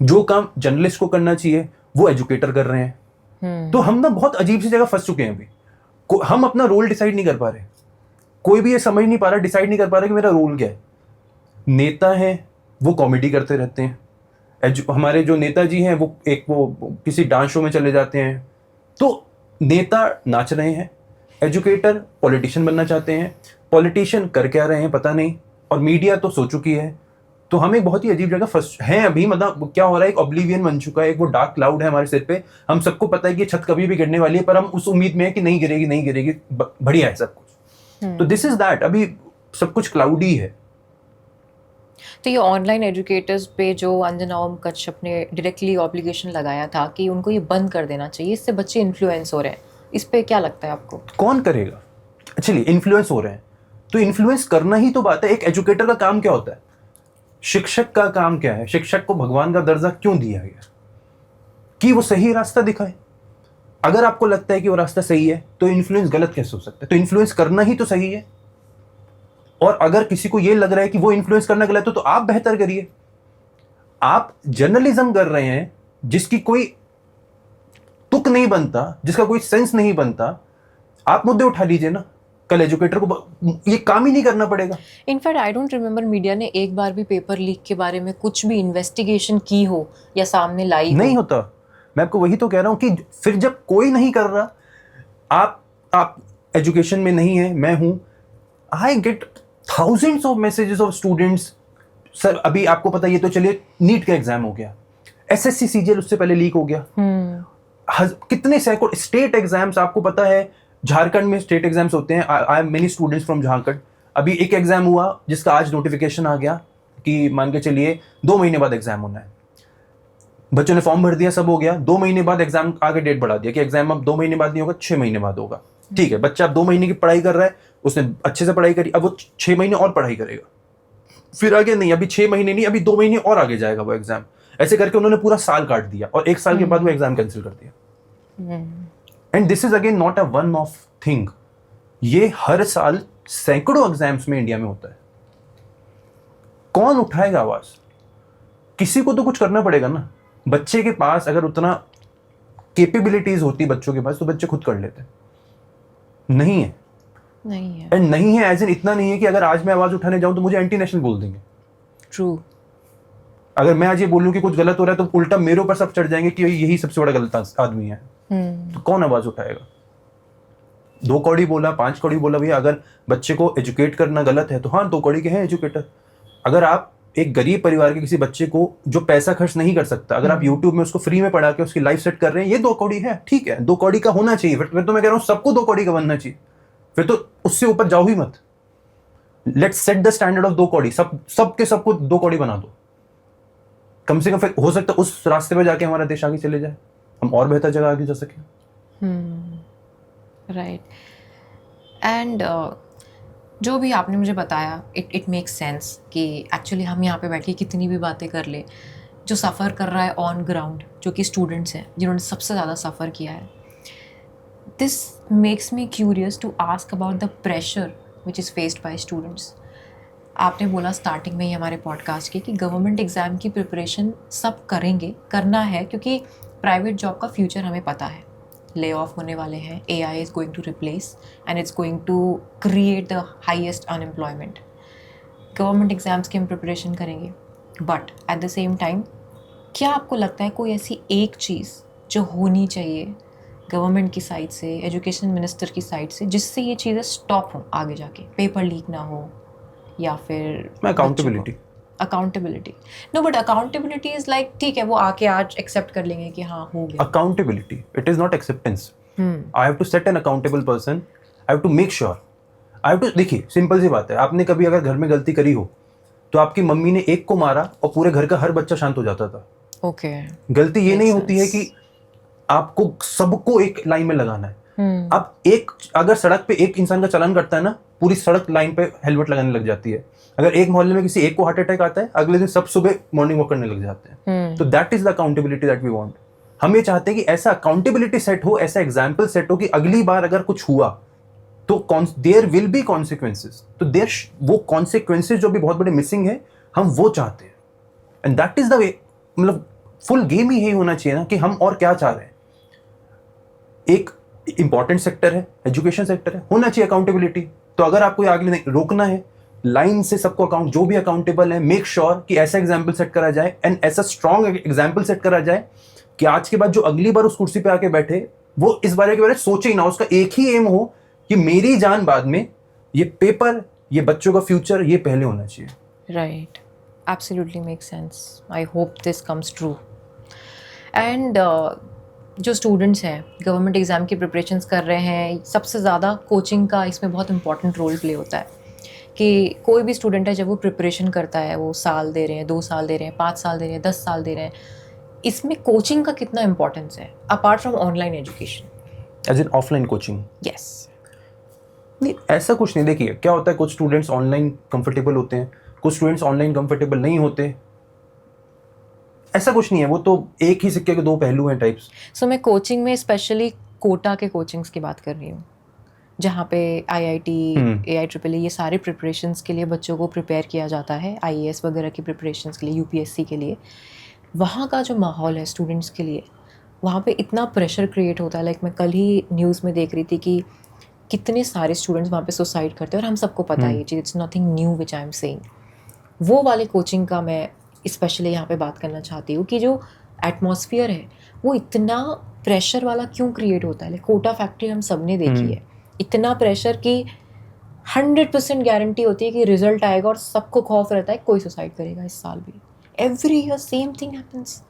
जो काम जर्नलिस्ट को करना चाहिए वो एजुकेटर कर रहे हैं। तो हम ना बहुत अजीब सी जगह फंस चुके हैं अभी। हम अपना रोल डिसाइड नहीं कर पा रहे, कोई भी ये समझ नहीं पा रहा, डिसाइड नहीं कर पा रहा कि मेरा रोल क्या है। नेता हैं वो कॉमेडी करते रहते हैं, हमारे जो नेताजी हैं वो किसी डांस शो में चले जाते हैं। तो नेता नाच रहे हैं, एजुकेटर पॉलिटिशियन बनना चाहते हैं, पॉलिटिशियन कर क्या रहे हैं पता नहीं, और मीडिया तो सो चुकी है। तो हम एक बहुत ही अजीब जगह फंस हैं अभी। मतलब क्या हो रहा है, एक ऑब्लिवियन बन चुका है, एक वो डार्क क्लाउड है हमारे सिर पे। हम सबको पता है कि छत कभी भी गिरने वाली है, पर हम उस उम्मीद में है कि नहीं गिरेगी, बढ़िया है सब कुछ। तो दिस इज दैट, अभी सब कुछ क्लाउडी है। तो ये ऑनलाइन एजुकेटर्स पे जो अंजना ओम कश्यप ने डायरेक्टली ऑब्लिगेशन लगाया था कि उनको ये बंद कर देना चाहिए, इससे बच्चे इन्फ्लुएंस हो रहे हैं, इस पे क्या लगता है आपको? कौन करेगा? चलिए इन्फ्लुएंस हो रहे हैं तो इन्फ्लुएंस करना ही तो बात है। एक एजुकेटर का काम क्या होता है? शिक्षक का काम क्या है? शिक्षक को भगवान का दर्जा क्यों दिया गया? कि वो सही रास्ता दिखाए। अगर आपको लगता है कि वो रास्ता सही है तो इन्फ्लुएंस गलत कैसे हो सकता है? तो इन्फ्लुएंस करना ही तो सही है। और अगर किसी को ये लग रहा है कि वो इन्फ्लुएंस करना गलत है तो आप बेहतर करिए। आप जर्नलिज्म कर रहे हैं जिसकी कोई तुक नहीं बनता, जिसका कोई सेंस नहीं बनता, आप मुद्दे उठा लीजिए ना। कल एजुकेटर को ये काम ही नहीं करना पड़ेगा। In fact I don't remember media ने एक बार भी पेपर लीक के बारे में कुछ भी इन्वेस्टिगेशन की हो या सामने लाई नहीं होता। मैं आपको वही तो कह रहा हूं कि फिर जब कोई नहीं कर रहा, आप एजुकेशन में नहीं है, मैं हूं, I get thousands of messages of students. Sir अभी आपको पता, ये तो चलिए नीट का एग्जाम हो गया, एसएससी सीजीएल उससे पहले लीक हो गया। कितने सैकड़ों स्टेट एग्जाम्स, आपको पता है झारखंड में स्टेट एग्जाम्स होते हैं। I have many students from Jharkhand. अभी एक एग्जाम हुआ जिसका आज नोटिफिकेशन आ गया कि मान के चलिए 2 महीने बाद एग्जाम होना है। बच्चों ने फॉर्म भर दिया, सब हो गया। 2 महीने बाद एग्जाम आगे डेट बढ़ा दिया कि एग्जाम अब 2 महीने बाद नहीं होगा, 6 महीने बाद होगा। ठीक है, बच्चा अब 2 महीने की पढ़ाई कर रहा है, उसने अच्छे से पढ़ाई करी, अब वो 6 महीने और पढ़ाई करेगा, फिर आगे नहीं, अभी 6 महीने नहीं, अभी 2 महीने और आगे जाएगा वो एग्जाम। ऐसे करके उन्होंने पूरा साल काट दिया और 1 साल के बाद वो एग्जाम कैंसिल कर दिया। And this is again not a one of thing. ये हर साल सैकड़ों एग्जाम्स में इंडिया में होता है। कौन उठाएगा आवाज? किसी को तो कुछ करना पड़ेगा ना। बच्चे के पास अगर उतना कैपेबिलिटीज होती बच्चों के पास तो बच्चे खुद कर लेते। नहीं है, नहीं है। एंड नहीं है एज इन इतना नहीं है कि अगर आज मैं आवाज उठाने जाऊं तो मुझे एंटी नेशनल बोल देंगे। ट्रू। अगर मैं आज ये बोलूं कि कुछ गलत हो रहा है तो उल्टा मेरे ऊपर सब चढ़ जाएंगे कि यही सबसे बड़ा गलत आदमी है। तो कौन आवाज उठाएगा? 2 कौड़ी बोला, 5 कौड़ी बोला, भैया अगर बच्चे को एजुकेट करना गलत है तो हाँ 2 कौड़ी के हैं एजुकेटर। अगर आप एक गरीब परिवार के किसी बच्चे को जो पैसा खर्च नहीं कर सकता, अगर आप यूट्यूब में उसको फ्री में पढ़ा के उसकी लाइफ सेट कर रहे हैं, ये 2 कौड़ी है, ठीक है, 2 कौड़ी का होना चाहिए। फिर तो मैं कह रहा हूँ सबको 2 कौड़ी का बनना चाहिए, फिर तो उससे ऊपर जाओ ही मत। Let's set the standard of 2 कौड़ी, सबके सबको 2 कौड़ी बना दो। कम से कम फिर हो सकता है उस रास्ते पे जाके हमारा देश आगे चले जाए, हम और बेहतर जगह आगे जा सके। राइट। एंड जो भी आपने मुझे बताया, इट मेक्स सेंस कि एक्चुअली हम यहाँ पे बैठे कितनी भी बातें कर ले, जो सफ़र कर रहा है ऑन ग्राउंड, जो कि स्टूडेंट्स हैं जिन्होंने सबसे ज़्यादा सफ़र किया है, this makes me curious to ask about the pressure which is faced by students. आपने बोला स्टार्टिंग में ही हमारे पॉडकास्ट के कि गवर्नमेंट एग्ज़ाम की प्रिपरेशन सब करेंगे, करना है, क्योंकि प्राइवेट जॉब का फ्यूचर हमें पता है, ले ऑफ होने वाले हैं, AI is going to replace and it's going to create the highest unemployment. Government exams की हम प्रिपरेशन करेंगे, but at the same time क्या आपको लगता है कोई ऐसी एक चीज़ जो होनी चाहिए गवर्नमेंट की साइड से, एजुकेशन मिनिस्टर की साइड से, जिससे ये चीज़ें स्टॉप हों आगे जाके, पेपर लीक ना हो या फिर accountability? No, but accountability is like ठीक है, वो आके आज एक्सेप्ट कर लेंगे कि हाँ हो गया। Accountability, it is not acceptance. I have to set an accountable person, I have to make sure, I have to, देखिए सिंपल सी बात है, आपने कभी अगर घर में गलती करी हो तो आपकी मम्मी ने एक को मारा और पूरे घर का हर बच्चा शांत हो जाता था। ओके। गलती ये नहीं होती है कि आपको सबको एक लाइन में लगाना है। अब एक अगर सड़क पे एक इंसान का चालान कटता है ना, पूरी सड़क लाइन पे हेलमेट लगाने लग जाती है। अगर एक मोहल्ले में किसी एक को हार्ट अटैक आता है, अगले दिन सब सुबह मॉर्निंग वॉक करने लग जाते हैं। तो that is the accountability that we want. हम ये चाहते हैं कि ऐसा अकाउंटेबिलिटी सेट हो, ऐसा एग्जाम्पल सेट हो कि अगली बार अगर कुछ हुआ तो देयर विल बी कॉन्सिक्वेंसेज। तो देयर वो कॉन्सिक्वेंसेज जो भी बहुत बड़े मिसिंग है, हम वो चाहते हैं। And that is the way, मतलब फुल गेम ही यही होना चाहिए ना कि हम और क्या चाह रहे हैं। एक इंपॉर्टेंट सेक्टर है, एजुकेशन सेक्टर है, होना चाहिए अकाउंटेबिलिटी। तो अगर आपको आगे नहीं रोकना है, लाइन से सबको अकाउंट, जो भी अकाउंटेबल है, मेक श्योर कि ऐसा एग्जाम्पल सेट करा जाए एंड ऐसा स्ट्रॉन्ग एग्जाम्पल सेट करा जाए कि आज के बाद जो अगली बार उस कुर्सी पे आके बैठे वो इस बारे के बारे में सोचे ही ना। उसका एक ही एम हो कि मेरी जान बाद में, ये पेपर, ये बच्चों का फ्यूचर, ये पहले होना चाहिए। Right, absolutely make sense. I hope this comes true. And जो स्टूडेंट्स हैं गवर्नमेंट एग्ज़ाम की प्रिपरेशंस कर रहे हैं, सबसे ज़्यादा कोचिंग का इसमें बहुत इंपॉर्टेंट रोल प्ले होता है कि कोई भी स्टूडेंट है जब वो प्रिपरेशन करता है, वो साल दे रहे हैं, 2 साल दे रहे हैं, 5 साल दे रहे हैं, 10 साल दे रहे हैं, इसमें कोचिंग का कितना इंपॉर्टेंस है apart from online education? As in offline coaching? Yes. नहीं, ऐसा कुछ नहीं। देखिए क्या होता है, कुछ स्टूडेंट्स ऑनलाइन कंफर्टेबल होते हैं, कुछ स्टूडेंट्स ऑनलाइन कंफर्टेबल नहीं होते, ऐसा कुछ नहीं है। वो तो एक ही सिक्के के दो पहलू हैं टाइप्स। सो मैं कोचिंग में स्पेशली कोटा के कोचिंग्स की बात कर रही हूँ, जहाँ पे IIT, AIEEE ये सारे प्रिपरेशंस के लिए बच्चों को प्रिपेयर किया जाता है, IAS वगैरह की प्रिपरेशंस के लिए, UPSC के लिए। वहाँ का जो माहौल है स्टूडेंट्स के लिए, वहाँ पे इतना प्रेशर क्रिएट होता है। लाइक मैं कल ही न्यूज़ में देख रही थी कि कितने सारे स्टूडेंट्स वहाँ पे सुसाइड करते हैं, और हम सबको पता है ये चीज़, it's nothing new which I am saying. वो वाले कोचिंग का मैं स्पेशली यहाँ पे बात करना चाहती हूँ कि जो एटमॉस्फेयर है वो इतना प्रेशर वाला क्यों क्रिएट होता है। लाइक कोटा फैक्ट्री हम सब ने देखी है, इतना प्रेशर कि 100% गारंटी होती है कि रिजल्ट आएगा और सबको खौफ रहता है कोई सुसाइड करेगा इस साल भी। Every year same thing happens.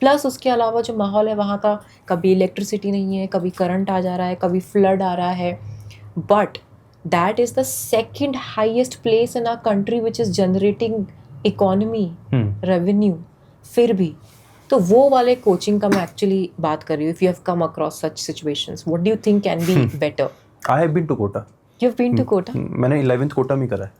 Plus उसके अलावा जो माहौल है वहाँ का, कभी इलेक्ट्रिसिटी नहीं है, कभी करंट आ जा रहा है, कभी फ्लड आ रहा है, but that is the second highest place in our country which is generating economy, revenue. फिर भी तो वो वाले कोचिंग का मैं एक्चुअली बात कर रही हूँ। If you have come across such situations, what do you think can be better? I have been to Kota. You have been to Kota? मैंने 11th कोटा में करा है।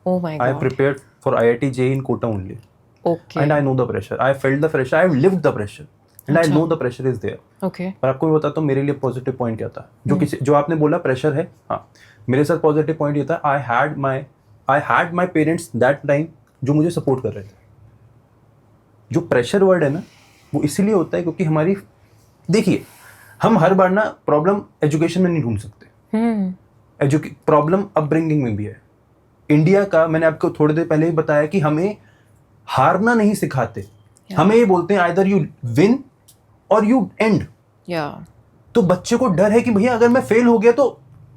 Oh my I god. Prepared for IIT JEE in Kota only, okay and I know the pressure, I felt the pressure, I have lived the pressure, and I know the pressure is there. Okay. पर आपको मैं बताता हूँ मेरे लिए positive point क्या था। जो आपने बोला प्रेशर है, हाँ, मेरे साथ पॉजिटिव पॉइंट ये था, I had my parents that time जो मुझे सपोर्ट कर रहे थे। जो प्रेशर वर्ड है ना, वो इसीलिए होता है क्योंकि हमारी, देखिए हम हर बार ना प्रॉब्लम एजुकेशन में नहीं ढूंढ सकते, प्रॉब्लम अपब्रिंगिंग में भी है। इंडिया का, मैंने आपको थोड़ी देर पहले ही बताया कि हमें हारना नहीं सिखाते, हमें ये बोलते हैं आइदर यू विन और यू एंड। तो बच्चे को डर है कि भैया अगर मैं फेल हो गया तो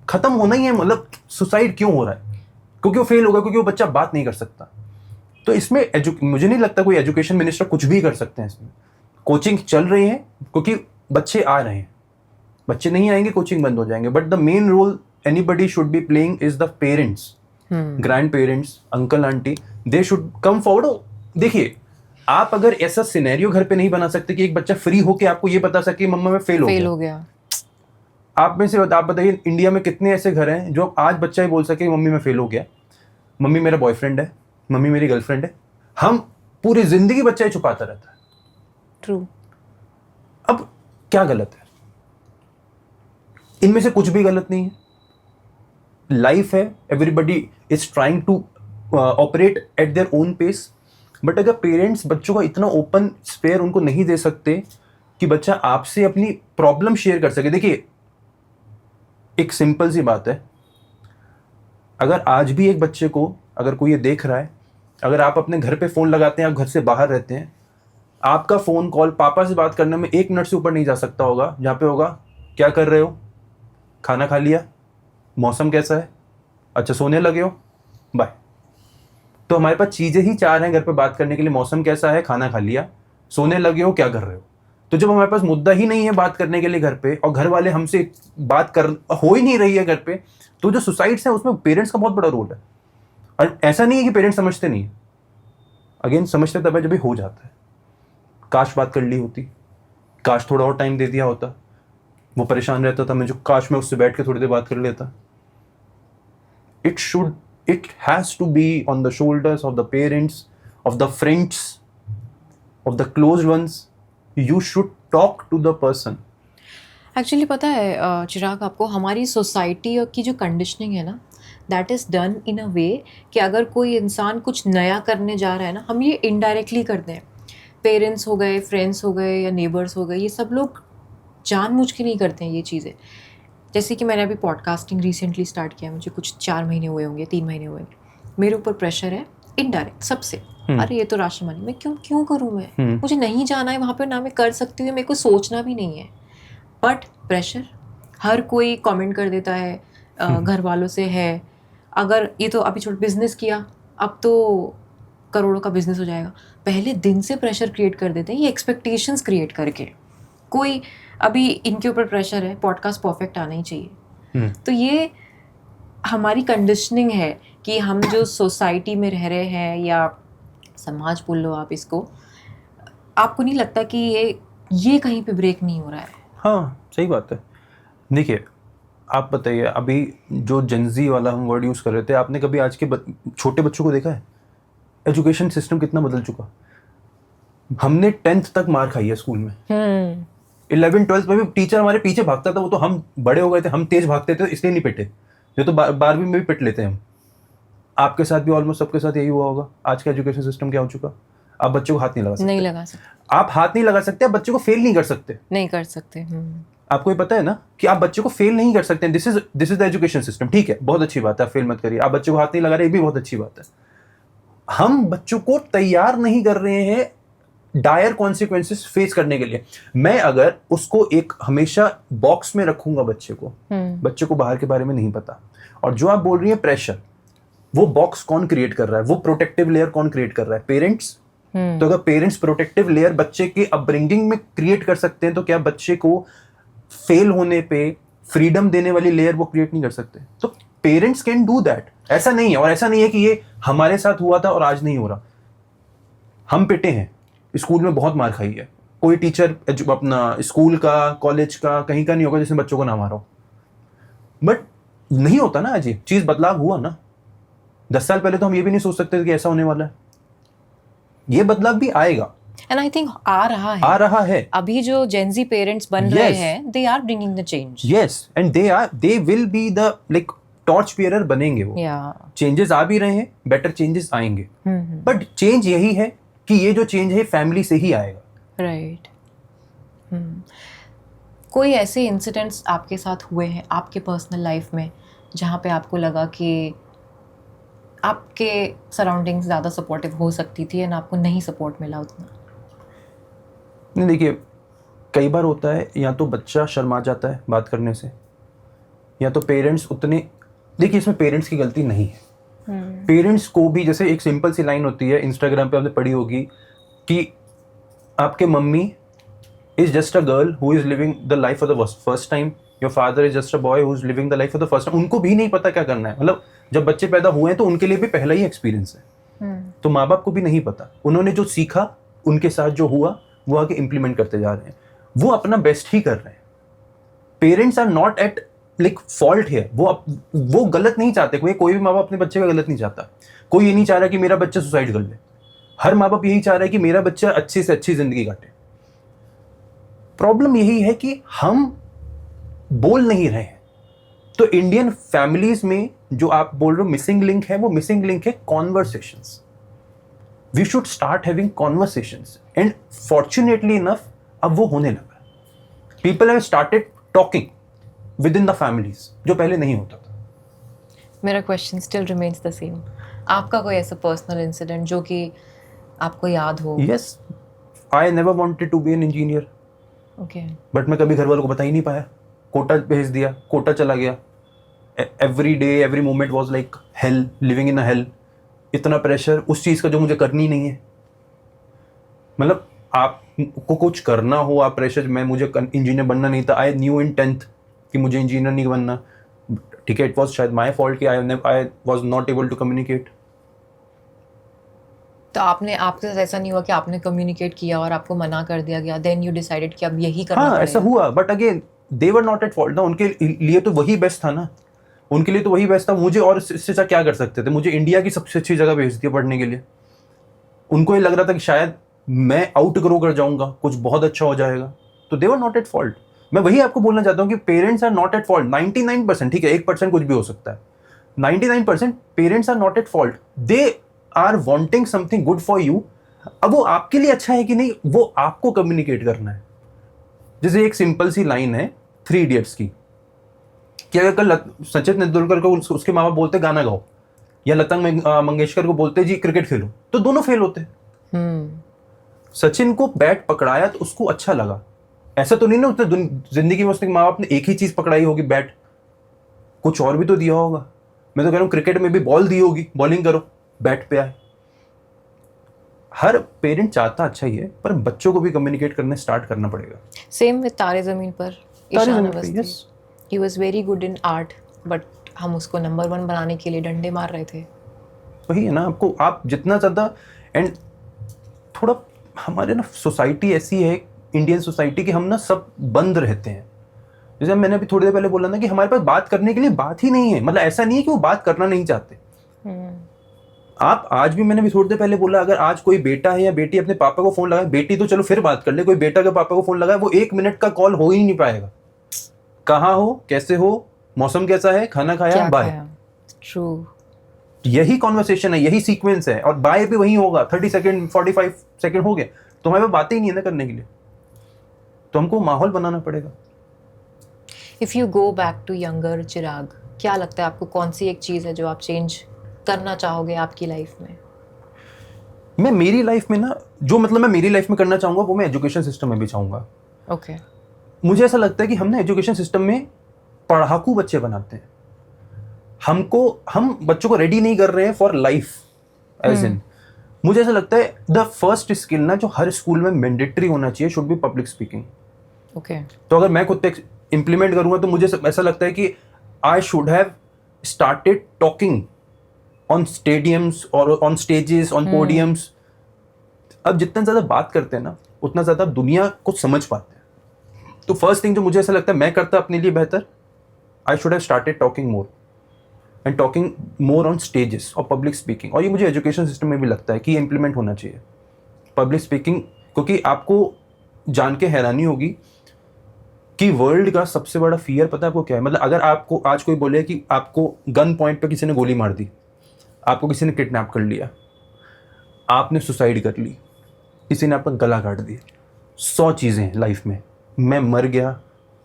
खत्म होना ही है, मतलब सुसाइड क्यों हो रहा है, क्योंकि वो फेल होगा, क्योंकि वो बच्चा बात नहीं कर सकता। तो इसमें मुझे नहीं लगता कोई एजुकेशन मिनिस्टर कुछ भी कर सकते हैं। इसमें कोचिंग चल रही है क्योंकि बच्चे आ रहे हैं, बच्चे नहीं आएंगे कोचिंग बंद हो जाएंगे। But the main role anybody should be playing is the parents, grand parents, uncle aunty, they should come forward. देखिए आप अगर ऐसा सिनेरियो घर पे नहीं बना सकते कि एक बच्चा फ्री होके आपको ये बता सके मम्मा मैं फेल हो गया। आप में से आप बताइए इंडिया में कितने ऐसे घर हैं जो आज बच्चा ही बोल सके मम्मी मैं फेल हो गया, मम्मी मेरा बॉयफ्रेंड है, मम्मी मेरी गर्लफ्रेंड है। हम पूरी जिंदगी बच्चा ही छुपाता रहता है। ट्रू। अब क्या गलत है? इनमें से कुछ भी गलत नहीं है। लाइफ है, everybody is trying to operate at their own pace. But अगर पेरेंट्स बच्चों का इतना ओपन स्पेयर उनको नहीं दे सकते कि बच्चा आपसे अपनी प्रॉब्लम शेयर कर सके। देखिए एक सिंपल सी बात है, अगर आज भी एक बच्चे को, अगर कोई ये देख रहा है, अगर आप अपने घर पे फ़ोन लगाते हैं, आप घर से बाहर रहते हैं, आपका फ़ोन कॉल पापा से बात करने में 1 मिनट से ऊपर नहीं जा सकता होगा, जहाँ पे होगा क्या कर रहे हो, खाना खा लिया, मौसम कैसा है, अच्छा सोने लगे हो, बाय। तो हमारे पास चीज़ें ही 4 हैं घर पे बात करने के लिए, मौसम कैसा है, खाना खा लिया, सोने लगे हो, क्या कर रहे हो। तो जब हमारे पास मुद्दा ही नहीं है बात करने के लिए घर पे, और घर वाले हमसे बात कर हो ही नहीं रही है घर पे, तो जो सुसाइड्स हैं उसमें पेरेंट्स का बहुत बड़ा रोल है। और ऐसा नहीं है कि पेरेंट्स समझते नहीं है, अगेन समझते तब है जब हो जाता है। काश बात कर ली होती, काश थोड़ा और टाइम दे दिया होता, वो परेशान रहता था, मैं जो काश मैं उससे बैठ के थोड़ी देर बात कर लेता। it has to be on the shoulders of the parents, of the friends, of the close ones. You should talk to the person. Actually पता है चिराग, आपको हमारी सोसाइटी की जो कंडीशनिंग है ना, दैट इज़ डन इन अ वे कि अगर कोई इंसान कुछ नया करने जा रहा है ना, हम ये इनडायरेक्टली करते हैं। पेरेंट्स हो गए, फ्रेंड्स हो गए या नेबर्स हो गए, ये सब लोग जानबूझ के नहीं करते हैं ये चीज़ें। जैसे कि मैंने अभी पॉडकास्टिंग रिसेंटली स्टार्ट किया, मुझे कुछ 4 महीने हुए होंगे, 3 महीने हुए, मेरे ऊपर प्रेशर है इनडायरेक्ट सबसे। अरे ये तो राशि मानी, मैं क्यों करूँ, मैं मुझे नहीं जाना है वहाँ पे, ना मैं कर सकती हूँ, मेरे को सोचना भी नहीं है। बट प्रेशर हर कोई कमेंट कर देता है, घर वालों से है, अगर ये तो अभी छोटा बिजनेस किया, अब तो करोड़ों का बिजनेस हो जाएगा। पहले दिन से प्रेशर क्रिएट कर देते हैं ये एक्सपेक्टेशंस क्रिएट करके। कोई अभी इनके ऊपर प्रेशर है, पॉडकास्ट परफेक्ट आना ही चाहिए। तो ये हमारी कंडीशनिंग है कि हम जो सोसाइटी में रह रहे हैं या समाज बोल लो आप इसको, आपको नहीं लगता कि ये कहीं पे ब्रेक नहीं हो रहा है? हाँ सही बात है। देखिए आप बताइए, अभी जो जेनजी वाला हम वर्ड यूज़ कर रहे थे, आपने कभी आज के छोटे बच्चों को देखा है? एजुकेशन सिस्टम कितना बदल चुका। हमने 10th तक मार खाई है स्कूल में, 11th-12th में भी टीचर हमारे पीछे भागता था। वो तो हम बड़े हो गए थे, हम तेज भागते थे इसलिए नहीं पिटे। ये तो 12वीं में भी पिट लेते हैं हम। आपके साथ भी ऑलमोस्ट सबके साथ यही हुआ होगा। आज का एजुकेशन सिस्टम क्या हो चुका, आप बच्चों को हाथ नहीं लगा सकते। नहीं लगा सकते, आप हाथ नहीं लगा सकते, आप बच्चों को फेल नहीं कर सकते। नहीं कर सकते। आपको ये पता है ना कि आप बच्चे को फेल नहीं कर सकते। This is the education system. ठीक है, बहुत अच्छी बात है, आप फेल मत करिए। आप बच्चे को हाथ नहीं लगा रहे, ये भी बहुत अच्छी बात है। हम बच्चों को तैयार नहीं कर रहे हैं डायर कॉन्सिक्वेंसेस फेस करने के लिए। मैं अगर उसको एक हमेशा बॉक्स में रखूंगा बच्चे को बाहर के बारे में नहीं पता। और जो आप बोल रही है प्रेशर, वो बॉक्स कौन क्रिएट कर रहा है, वो प्रोटेक्टिव लेयर कौन क्रिएट कर रहा है? पेरेंट्स। तो अगर पेरेंट्स प्रोटेक्टिव लेयर बच्चे के अपब्रिंगिंग में क्रिएट कर सकते हैं, तो क्या बच्चे को फेल होने पे फ्रीडम देने वाली लेयर वो क्रिएट नहीं कर सकते? तो पेरेंट्स कैन डू दैट। ऐसा नहीं है, और ऐसा नहीं है कि ये हमारे साथ हुआ था और आज नहीं हो रहा। हम पिटे हैं, स्कूल में बहुत मार खाई है। कोई टीचर अपना स्कूल का, कॉलेज का, कहीं का नहीं होगा जिसने बच्चों को ना मारा हो। बट नहीं होता ना, आज ये चीज बदलाव हुआ ना। 10 साल पहले तो हम ये भी नहीं सोच सकते कि ऐसा होने वाला है। ये बदलाव भी आएगा, एंड आई थिंक आ रहा है। अभी जो जेनजी पेरेंट्स बन रहे हैं, they are bringing the change. Yes, and they will be the like torch bearer बनेंगे वो। चेंजेस आ भी रहे हैं, बेटर चेंजेस आएंगे। बट चेंज यही है कि ये जो चेंज है फैमिली से ही आएगा। राइट। कोई ऐसे इंसिडेंट्स आपके साथ हुए हैं आपके पर्सनल लाइफ में जहाँ पे आपको लगा कि आपके सराउंडिंग्स ज़्यादा सपोर्टिव हो सकती थी एंड आपको नहीं सपोर्ट मिला उतना? नहीं, देखिए कई बार होता है, या तो बच्चा शर्मा जाता है बात करने से, या तो पेरेंट्स उतने, देखिए इसमें पेरेंट्स की गलती नहीं है। पेरेंट्स को भी, जैसे एक सिंपल सी लाइन होती है, इंस्टाग्राम पे आपने पढ़ी होगी कि आपके mummy is just a girl who is living the life for the first time, your father is just a boy who is living the life for the first time. उनको भी नहीं पता क्या करना है। मतलब जब बच्चे पैदा हुए हैं तो उनके लिए भी पहला ही एक्सपीरियंस है। तो माँ बाप को भी नहीं पता, उन्होंने जो सीखा, उनके साथ जो हुआ, वो आगे इंप्लीमेंट करते जा रहे हैं। वो अपना बेस्ट ही कर रहे हैं। Parents are not at like fault है। वो गलत नहीं चाहते। कोई भी माँ बाप अपने बच्चे का गलत नहीं चाहता। कोई ये नहीं चाह रहा कि मेरा बच्चा सुसाइड कर ले। हर माँ बाप यही चाह रहा है कि मेरा बच्चा अच्छी से अच्छी जिंदगी काटे। प्रॉब्लम यही है कि हम बोल नहीं रहे हैं। तो इंडियन फैमिलीज में जो आप बोल रहे हो मिसिंग लिंक है, वो मिसिंग लिंक है conversations. We should start having conversations, and fortunately enough अब वो होने लगा। People have started talking within the families, जो पहले नहीं होता था। मेरा question still remains the same. आपका कोई ऐसा पर्सनल इंसिडेंट जो कि आपको याद हो? Yes, I never wanted to be an engineer. Okay. But मैं कभी घर वालों को बता ही नहीं पाया। कोटा भेज दिया, कोटा चला गया। Every day every moment was like hell, living in a hello. इतना प्रेशर उस चीज़ का जो मुझे करनी नहीं है। मतलब आपको कुछ करना हो, आप प्रेशर, मुझे इंजीनियर बनना नहीं था। आई न्यू इन 10th कि मुझे इंजीनियर नहीं बनना। ठीक है, इट वाज शायद माय फॉल्ट कि I was not able to communicate. तो आपके साथ ऐसा नहीं हुआ कि आपने कम्युनिकेट किया और आपको मना कर दिया गया, देन यू डिसाइडेड कि अब यही करना पड़ेगा? ऐसा हुआ, but again they were not at fault ना। उनके लिए तो वही बेस्ट था ना। उनके लिए तो वही बेस्ट था। मुझे और इससे अच्छा क्या कर सकते थे? मुझे इंडिया की सबसे अच्छी जगह भेज दिया पढ़ने के लिए। उनको ये लग रहा था कि शायद मैं आउट ग्रो कर जाऊंगा, कुछ बहुत अच्छा हो जाएगा। तो they were not at fault. मैं वही आपको बोलना चाहता हूँ कि parents are not at fault. 99%, ठीक है 1% कुछ भी हो सकता है। 99% parents are not at fault. They are wanting something good for you. अब वो आपके लिए अच्छा है कि नहीं, वो आपको कम्युनिकेट करना है। जैसे एक सिंपल सी लाइन है 3 इडियट्स की, कि अगर कल सचिन तेंदुलकर को उसके माँ बाप बोलते गाना गाओ, या लता मंगेशकर को बोलते जी क्रिकेट खेलो, तो दोनों फेल होते। सचिन को बैट पकड़ाया तो उसको अच्छा लगा। ऐसा तो नहीं ना उसने जिंदगी में उसने माँ बाप ने एक ही चीज पकड़ाई होगी, बैट। कुछ और भी तो दिया होगा। मैं तो कह रहा हूँ क्रिकेट में भी बॉल दी होगी, बॉलिंग करो, बैट पे आए। हर पेरेंट चाहता अच्छा ही है, पर बच्चों को भी कम्युनिकेट करने स्टार्ट करना पड़ेगा। Same with Taare Zameen Par. Ishaan Awasthi, he was very good in art, but हम उसको नंबर 1 बनाने के लिए डंडे मार रहे थे। वही है ना, आपको आप जितना ज़्यादा एंड थोड़ा हमारे ना सोसाइटी ऐसी है इंडियन सोसाइटी कि हम ना सब बंद रहते हैं। जैसे मैंने अभी थोड़ी देर पहले बोला ना कि हमारे पास बात करने के लिए बात ही नहीं है। मतलब ऐसा नहीं है कि वो बात करना नहीं चाहते। आप आज भी, मैंने भी थोड़ी देर पहले बोला, अगर आज कोई बेटा है या बेटी अपने पापा को फोन लगाए, बेटी तो चलो फिर बात कर ले, कोई बेटा के पापा को फोन लगाए, वो 1 मिनट का कॉल हो ही नहीं पाएगा। कहाँ हो, कैसे हो, मौसम कैसा है, खाना खाया, बाय। ट्रू। यही कॉन्वर्सेशन है, यही सीक्वेंस है, और बाय भी वही होगा। 30 सेकंड 45 सेकंड हो गए, तो हमारे पास बातें ही नहीं है ना करने के लिए। तो हमको माहौल बनाना पड़ेगा। If you go back to younger Chirag, क्या लगता है आपको कौन सी एक चीज़ है जो आप चेंज करना चाहोगे आपकी लाइफ में? मैं मेरी लाइफ में ना, जो मतलब मैं मेरी लाइफ में करना चाहूँगा वो मैं एजुकेशन सिस्टम में भी चाहूँगा। ओके। मुझे ऐसा लगता है कि हम ना एजुकेशन सिस्टम में पढ़ाकू बच्चे बनाते हैं। हम बच्चों को रेडी नहीं कर रहे हैं फॉर लाइफ एज इन। मुझे ऐसा लगता है द फर्स्ट स्किल ना जो हर स्कूल में मैंडेटरी होना चाहिए should be public speaking. Okay. तो अगर मैं खुद पे इम्प्लीमेंट करूंगा तो मुझे ऐसा लगता है कि I should have started talking on stadiums और ऑन स्टेजेस, ऑन पोडियम्स। अब जितना ज़्यादा बात करते हैं ना उतना ज़्यादा दुनिया को समझ पाते हैं। तो फर्स्ट थिंग जो मुझे ऐसा लगता है मैं करता अपने लिए बेहतर, I should have started talking more and talking more on stages और पब्लिक स्पीकिंग। और ये मुझे एजुकेशन सिस्टम में भी लगता है कि ये इम्प्लीमेंट होना चाहिए पब्लिक स्पीकिंग, क्योंकि आपको जान के हैरानी होगी कि वर्ल्ड का सबसे बड़ा फियर पता है आपको क्या है? मतलब अगर आपको आज कोई बोले कि आपको गन पॉइंट पे किसी ने गोली मार दी, आपको किसी ने किडनैप कर लिया, आपने सुसाइड कर ली, किसी ने आपका गला काट दिया, 100 चीज़ें हैं लाइफ में, मैं मर गया,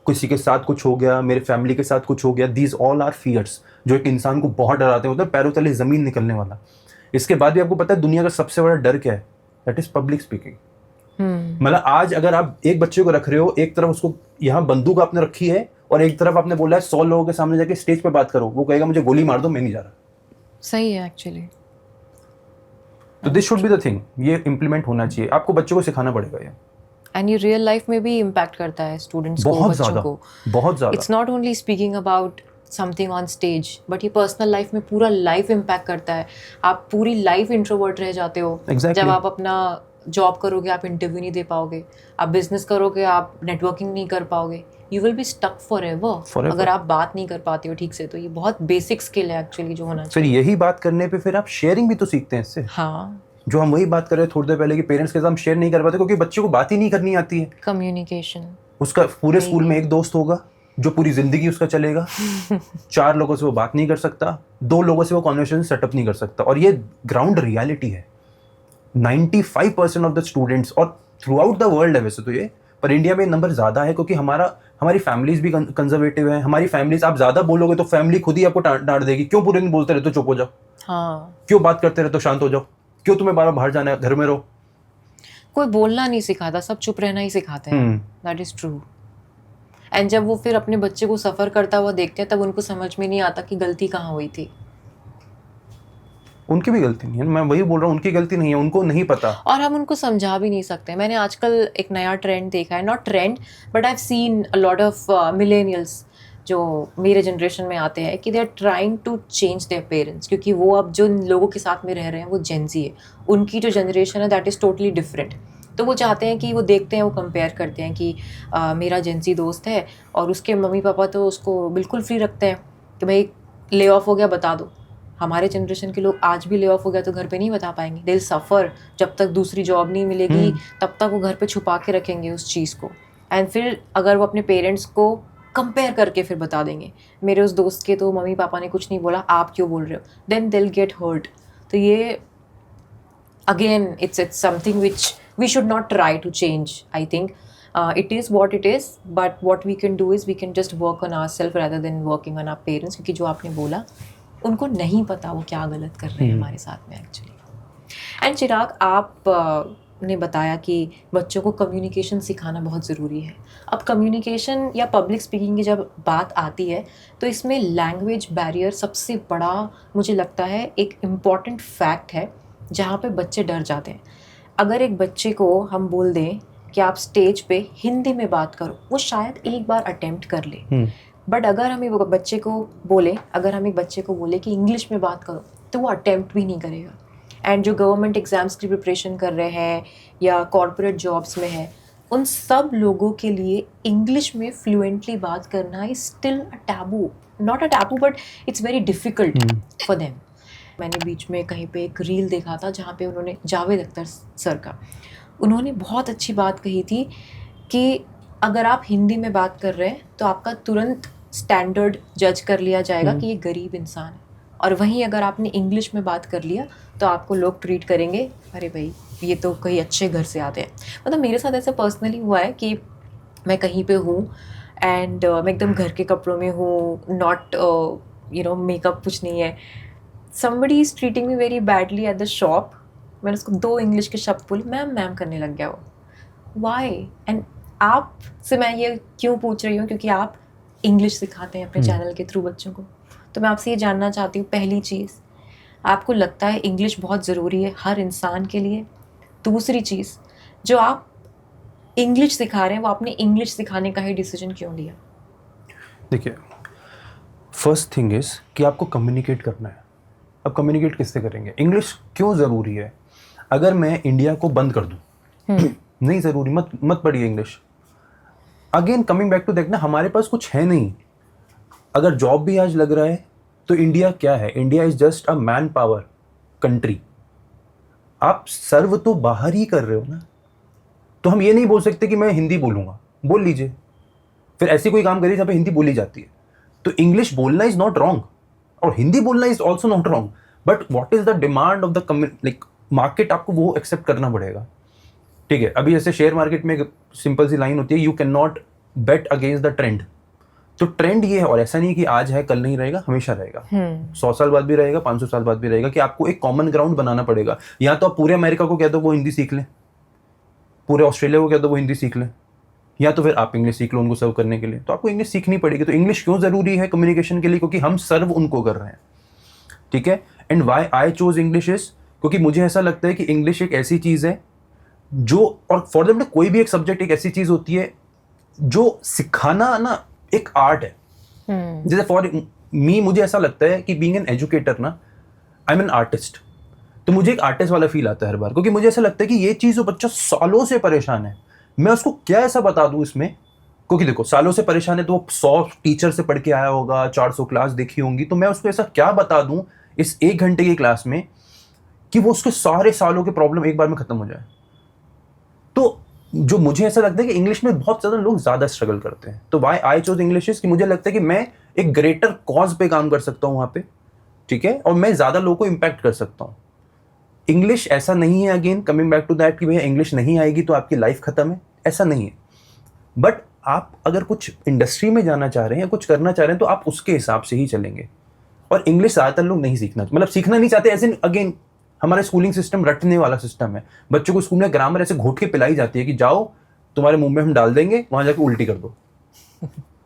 किसी के साथ कुछ हो गया, मेरे फैमिली के साथ कुछ हो गया, दीज ऑल आर फियर्स जो एक इंसान को बहुत डराते हैं, मतलब पैरों तले ज़मीन निकलने वाला। इसके बाद भी आपको पता है दुनिया का सबसे बड़ा डर क्या है? That is public speaking. मतलब आज अगर आप एक बच्चे को रख रहे हो, एक तरफ उसको यहाँ बंदूक आपने रखी है और एक तरफ आपने बोला है 100 लोगों के सामने जाके स्टेज पे बात करो, वो कहेगा मुझे गोली मार दो, मैं नहीं जा रहा। सही है एक्चुअली। तो this should be the thing, ये इम्प्लीमेंट होना चाहिए, आपको बच्चों को सिखाना पड़ेगा ये। एंड ये रियल लाइफ में भी इम्पैक्ट करता है स्टूडेंट्स को, बहुत बच्चों ज़्यादा, को। बहुत ज़्यादा। It's not only speaking about something on stage, but ये पर्सनल लाइफ में पूरा लाइफ इम्पैक्ट करता है। आप पूरी लाइफ इंट्रोवर्ट रह जाते हो। Exactly. जब आप अपना जॉब करोगे आप इंटरव्यू नहीं दे पाओगे, आप बिजनेस करोगे आप नेटवर्किंग नहीं कर पाओगे, you will be stuck forever अगर आप बात नहीं कर पाते हो ठीक से। तो ये बहुत बेसिक स्किल है एक्चुअली जो होना चाहिए। फिर यही बात करने पे फिर आप शेयरिंग भी तो सीखते हैं इससे। हाँ, जो हम वही बात कर रहे थे थोड़ी देर पहले कि पेरेंट्स के साथ हम शेयर नहीं कर पाते क्योंकि बच्चे को बात ही नहीं करनी आती है। कम्युनिकेशन। उसका पूरे स्कूल में एक दोस्त होगा जो पूरी जिंदगी उसका चलेगा, 4 लोगों से वो बात नहीं कर सकता, 2 लोगों से वो कॉन्वर्सेशन सेटअप नहीं कर सकता। और ये ग्राउंड रियलिटी है। 95% ऑफ द स्टूडेंट्स, और थ्रू आउट द वर्ल्ड है वैसे तो ये, पर इंडिया में नंबर ज़्यादा है क्योंकि हमारी फैमिलीज भी कंजर्वेटिव है। हमारी फैमिलीज, आप ज़्यादा बोलोगे तो फैमिली खुद ही आपको डांट देगी, क्यों पूरे दिन बोलते रहते हो, चुप हो जाओ। हाँ, क्यों बात करते रहते हो, शांत हो जाओ। क्यों तुम्हें बार बाहर जाना है, घर में रहो। कोई बोलना नहीं सिखाता, सब चुप रहना ही सिखाते हैं। That is true. एंड जब वो फिर अपने बच्चे को सफ़र करता हुआ देखते हैं तब उनको समझ में नहीं आता कि गलती कहाँ हुई थी। उनकी भी गलती नहीं है, मैं वही बोल रहा हूँ, उनकी गलती नहीं है, उनको नहीं पता। और हम उनको समझा भी नहीं सकते। मैंने आजकल एक नया ट्रेंड देखा है, not trend but I have seen a lot of millennials जो मेरे जनरेशन में आते हैं कि they are trying to change their parents, क्योंकि वो अब जो लोगों के साथ में रह रहे हैं वो जेंजी है। उनकी जो जनरेशन है दैट इज़ टोटली डिफरेंट। तो वो चाहते हैं कि वो देखते हैं, वो कंपेयर करते हैं कि मेरा जेंजी दोस्त है और उसके मम्मी पापा तो उसको बिल्कुल फ्री रखते हैं कि भाई ले ऑफ हो गया बता दो। हमारे जनरेशन के लोग आज भी ले ऑफ हो गया तो घर पे नहीं बता पाएंगे, दे विल सफ़र। जब तक दूसरी जॉब नहीं मिलेगी तब तक वो घर पे छुपा के रखेंगे उस चीज़ को। एंड फिर अगर वो अपने पेरेंट्स को कंपेयर करके फिर बता देंगे मेरे उस दोस्त के तो मम्मी पापा ने कुछ नहीं बोला, आप क्यों बोल रहे हो, then they will get hurt. तो ये again it's something which we should not try to change. I think it is what it is, but what we can do is we can just work on our self rather than working on our parents. क्योंकि जो आपने बोला उनको नहीं पता वो क्या गलत कर रहे हैं हमारे साथ में एक्चुअली। एंड चिराग, आप ने बताया कि बच्चों को कम्युनिकेशन सिखाना बहुत ज़रूरी है। अब कम्युनिकेशन या पब्लिक स्पीकिंग की जब बात आती है तो इसमें लैंग्वेज बैरियर सबसे बड़ा मुझे लगता है एक इम्पॉर्टेंट फैक्ट है जहाँ पे बच्चे डर जाते हैं। अगर एक बच्चे को हम बोल दें कि आप स्टेज पे हिंदी में बात करो, वो शायद एक बार अटेम्प्ट कर ले, बट अगर हम एक बच्चे को बोले कि इंग्लिश में बात करो, तो वो अटेम्प्ट भी नहीं करेगा। एंड जो गवर्नमेंट एग्ज़ाम्स की प्रिपरेशन कर रहे हैं या कॉर्पोरेट जॉब्स में है, उन सब लोगों के लिए इंग्लिश में फ्लुएंटली बात करना is still a taboo, not a taboo but it's very difficult for them. मैंने बीच में कहीं पे एक रील देखा था जहाँ पे उन्होंने, जावेद अख्तर सर का, उन्होंने बहुत अच्छी बात कही थी कि अगर आप हिंदी में बात कर रहे हैं तो आपका तुरंत स्टैंडर्ड जज कर लिया जाएगा कि ये गरीब इंसान है, और वहीं अगर आपने इंग्लिश में बात कर लिया तो आपको लोग ट्रीट करेंगे, अरे भाई ये तो कहीं अच्छे घर से आते हैं। मतलब मेरे साथ ऐसा पर्सनली हुआ है कि मैं कहीं पे हूँ एंड मैं एकदम घर के कपड़ों में हूँ, नॉट मेकअप कुछ नहीं है, somebody is treating me very badly at the shop, मैंने उसको 2 इंग्लिश के शब्द बोले, मैम करने लग गया वो, why? एंड आप से मैं ये क्यों पूछ रही हूँ, क्योंकि आप इंग्लिश सिखाते हैं अपने चैनल के थ्रू बच्चों को, तो मैं आपसे ये जानना चाहती हूँ, पहली चीज़, आपको लगता है इंग्लिश बहुत ज़रूरी है हर इंसान के लिए? दूसरी चीज़, जो आप इंग्लिश सिखा रहे हैं वो आपने इंग्लिश सिखाने का ही डिसीजन क्यों लिया? देखिए, फर्स्ट थिंग इज़ कि आपको कम्युनिकेट करना है। अब कम्युनिकेट किससे करेंगे? इंग्लिश क्यों ज़रूरी है? अगर मैं इंडिया को बंद कर दूँ, नहीं ज़रूरी, मत पढ़िए English. Again coming back to that ना, हमारे पास कुछ है नहीं। अगर जॉब भी आज लग रहा है तो इंडिया क्या है? India is just a man power country. आप सर्व तो बाहर ही कर रहे हो ना, तो हम ये नहीं बोल सकते कि मैं हिंदी बोलूँगा, बोल लीजिए, फिर ऐसी कोई काम करिए जहाँ पे हिंदी बोली जाती है। तो इंग्लिश बोलना इज़ नॉट रॉन्ग और हिंदी बोलना is also not wrong, but what is the demand of the like market, आपको वो एक्सेप्ट करना पड़ेगा। ठीक है, अभी जैसे शेयर मार्केट में एक सिंपल सी लाइन होती है, you can not bet against the trend. तो ट्रेंड ये है, और ऐसा नहीं कि आज है कल नहीं रहेगा, हमेशा रहेगा, 100 साल बाद भी रहेगा, 500 साल बाद भी रहेगा, कि आपको एक कॉमन ग्राउंड बनाना पड़ेगा। या तो आप पूरे अमेरिका को कह दो वो हिंदी सीख लें, पूरे ऑस्ट्रेलिया को कह दो वो हिंदी सीख लें, या तो फिर आप इंग्लिश सीख लो उनको सर्व करने के लिए। तो आपको इंग्लिश सीखनी पड़ेगी। तो इंग्लिश क्यों ज़रूरी है कम्युनिकेशन के लिए? क्योंकि हम सर्व उनको कर रहे हैं। ठीक है, and why I chose English is, क्योंकि मुझे ऐसा लगता है कि इंग्लिश एक ऐसी चीज़ है जो, और फॉर दैट कोई भी एक सब्जेक्ट एक ऐसी चीज़ होती है जो सिखाना ना एक आर्ट है। जैसे फॉर मी, मुझे ऐसा लगता है कि बीइंग एन एजुकेटर ना, आई एम एन आर्टिस्ट। तो मुझे एक आर्टिस्ट वाला फील आता है हर बार, क्योंकि मुझे ऐसा लगता है कि ये चीज़ जो बच्चा सालों से परेशान है, मैं उसको क्या ऐसा बता दूं इसमें, क्योंकि देखो सालों से परेशान है तो वो 100 टीचर से पढ़ के आया होगा, 400 क्लास देखी होंगी, तो मैं उसको ऐसा क्या बता दूं इस 1 घंटे की क्लास में कि वो उसके सारे सालों के प्रॉब्लम एक बार में खत्म हो जाए। तो जो मुझे ऐसा लगता है कि इंग्लिश में बहुत ज़्यादा लोग ज़्यादा स्ट्रगल करते हैं। तो why I chose English is कि मुझे लगता है कि मैं एक ग्रेटर कॉज पे काम कर सकता हूँ वहाँ पे, ठीक है, और मैं ज़्यादा लोगों को इम्पैक्ट कर सकता हूँ। इंग्लिश ऐसा नहीं है, again coming back to that, कि भैया इंग्लिश नहीं आएगी तो आपकी लाइफ खत्म है, ऐसा नहीं है। बट आप अगर कुछ इंडस्ट्री में जाना चाह रहे हैं या कुछ करना चाह रहे हैं तो आप उसके हिसाब से ही चलेंगे। और इंग्लिश ज़्यादातर लोग नहीं सीखना, मतलब सीखना नहीं चाहते, ऐसे अगेन हमारा स्कूलिंग सिस्टम रटने वाला सिस्टम है। बच्चों को स्कूल में ग्रामर ऐसे घोट के पिलाई जाती है कि जाओ तुम्हारे मुंह में हम डाल देंगे, वहाँ जाके उल्टी कर दो।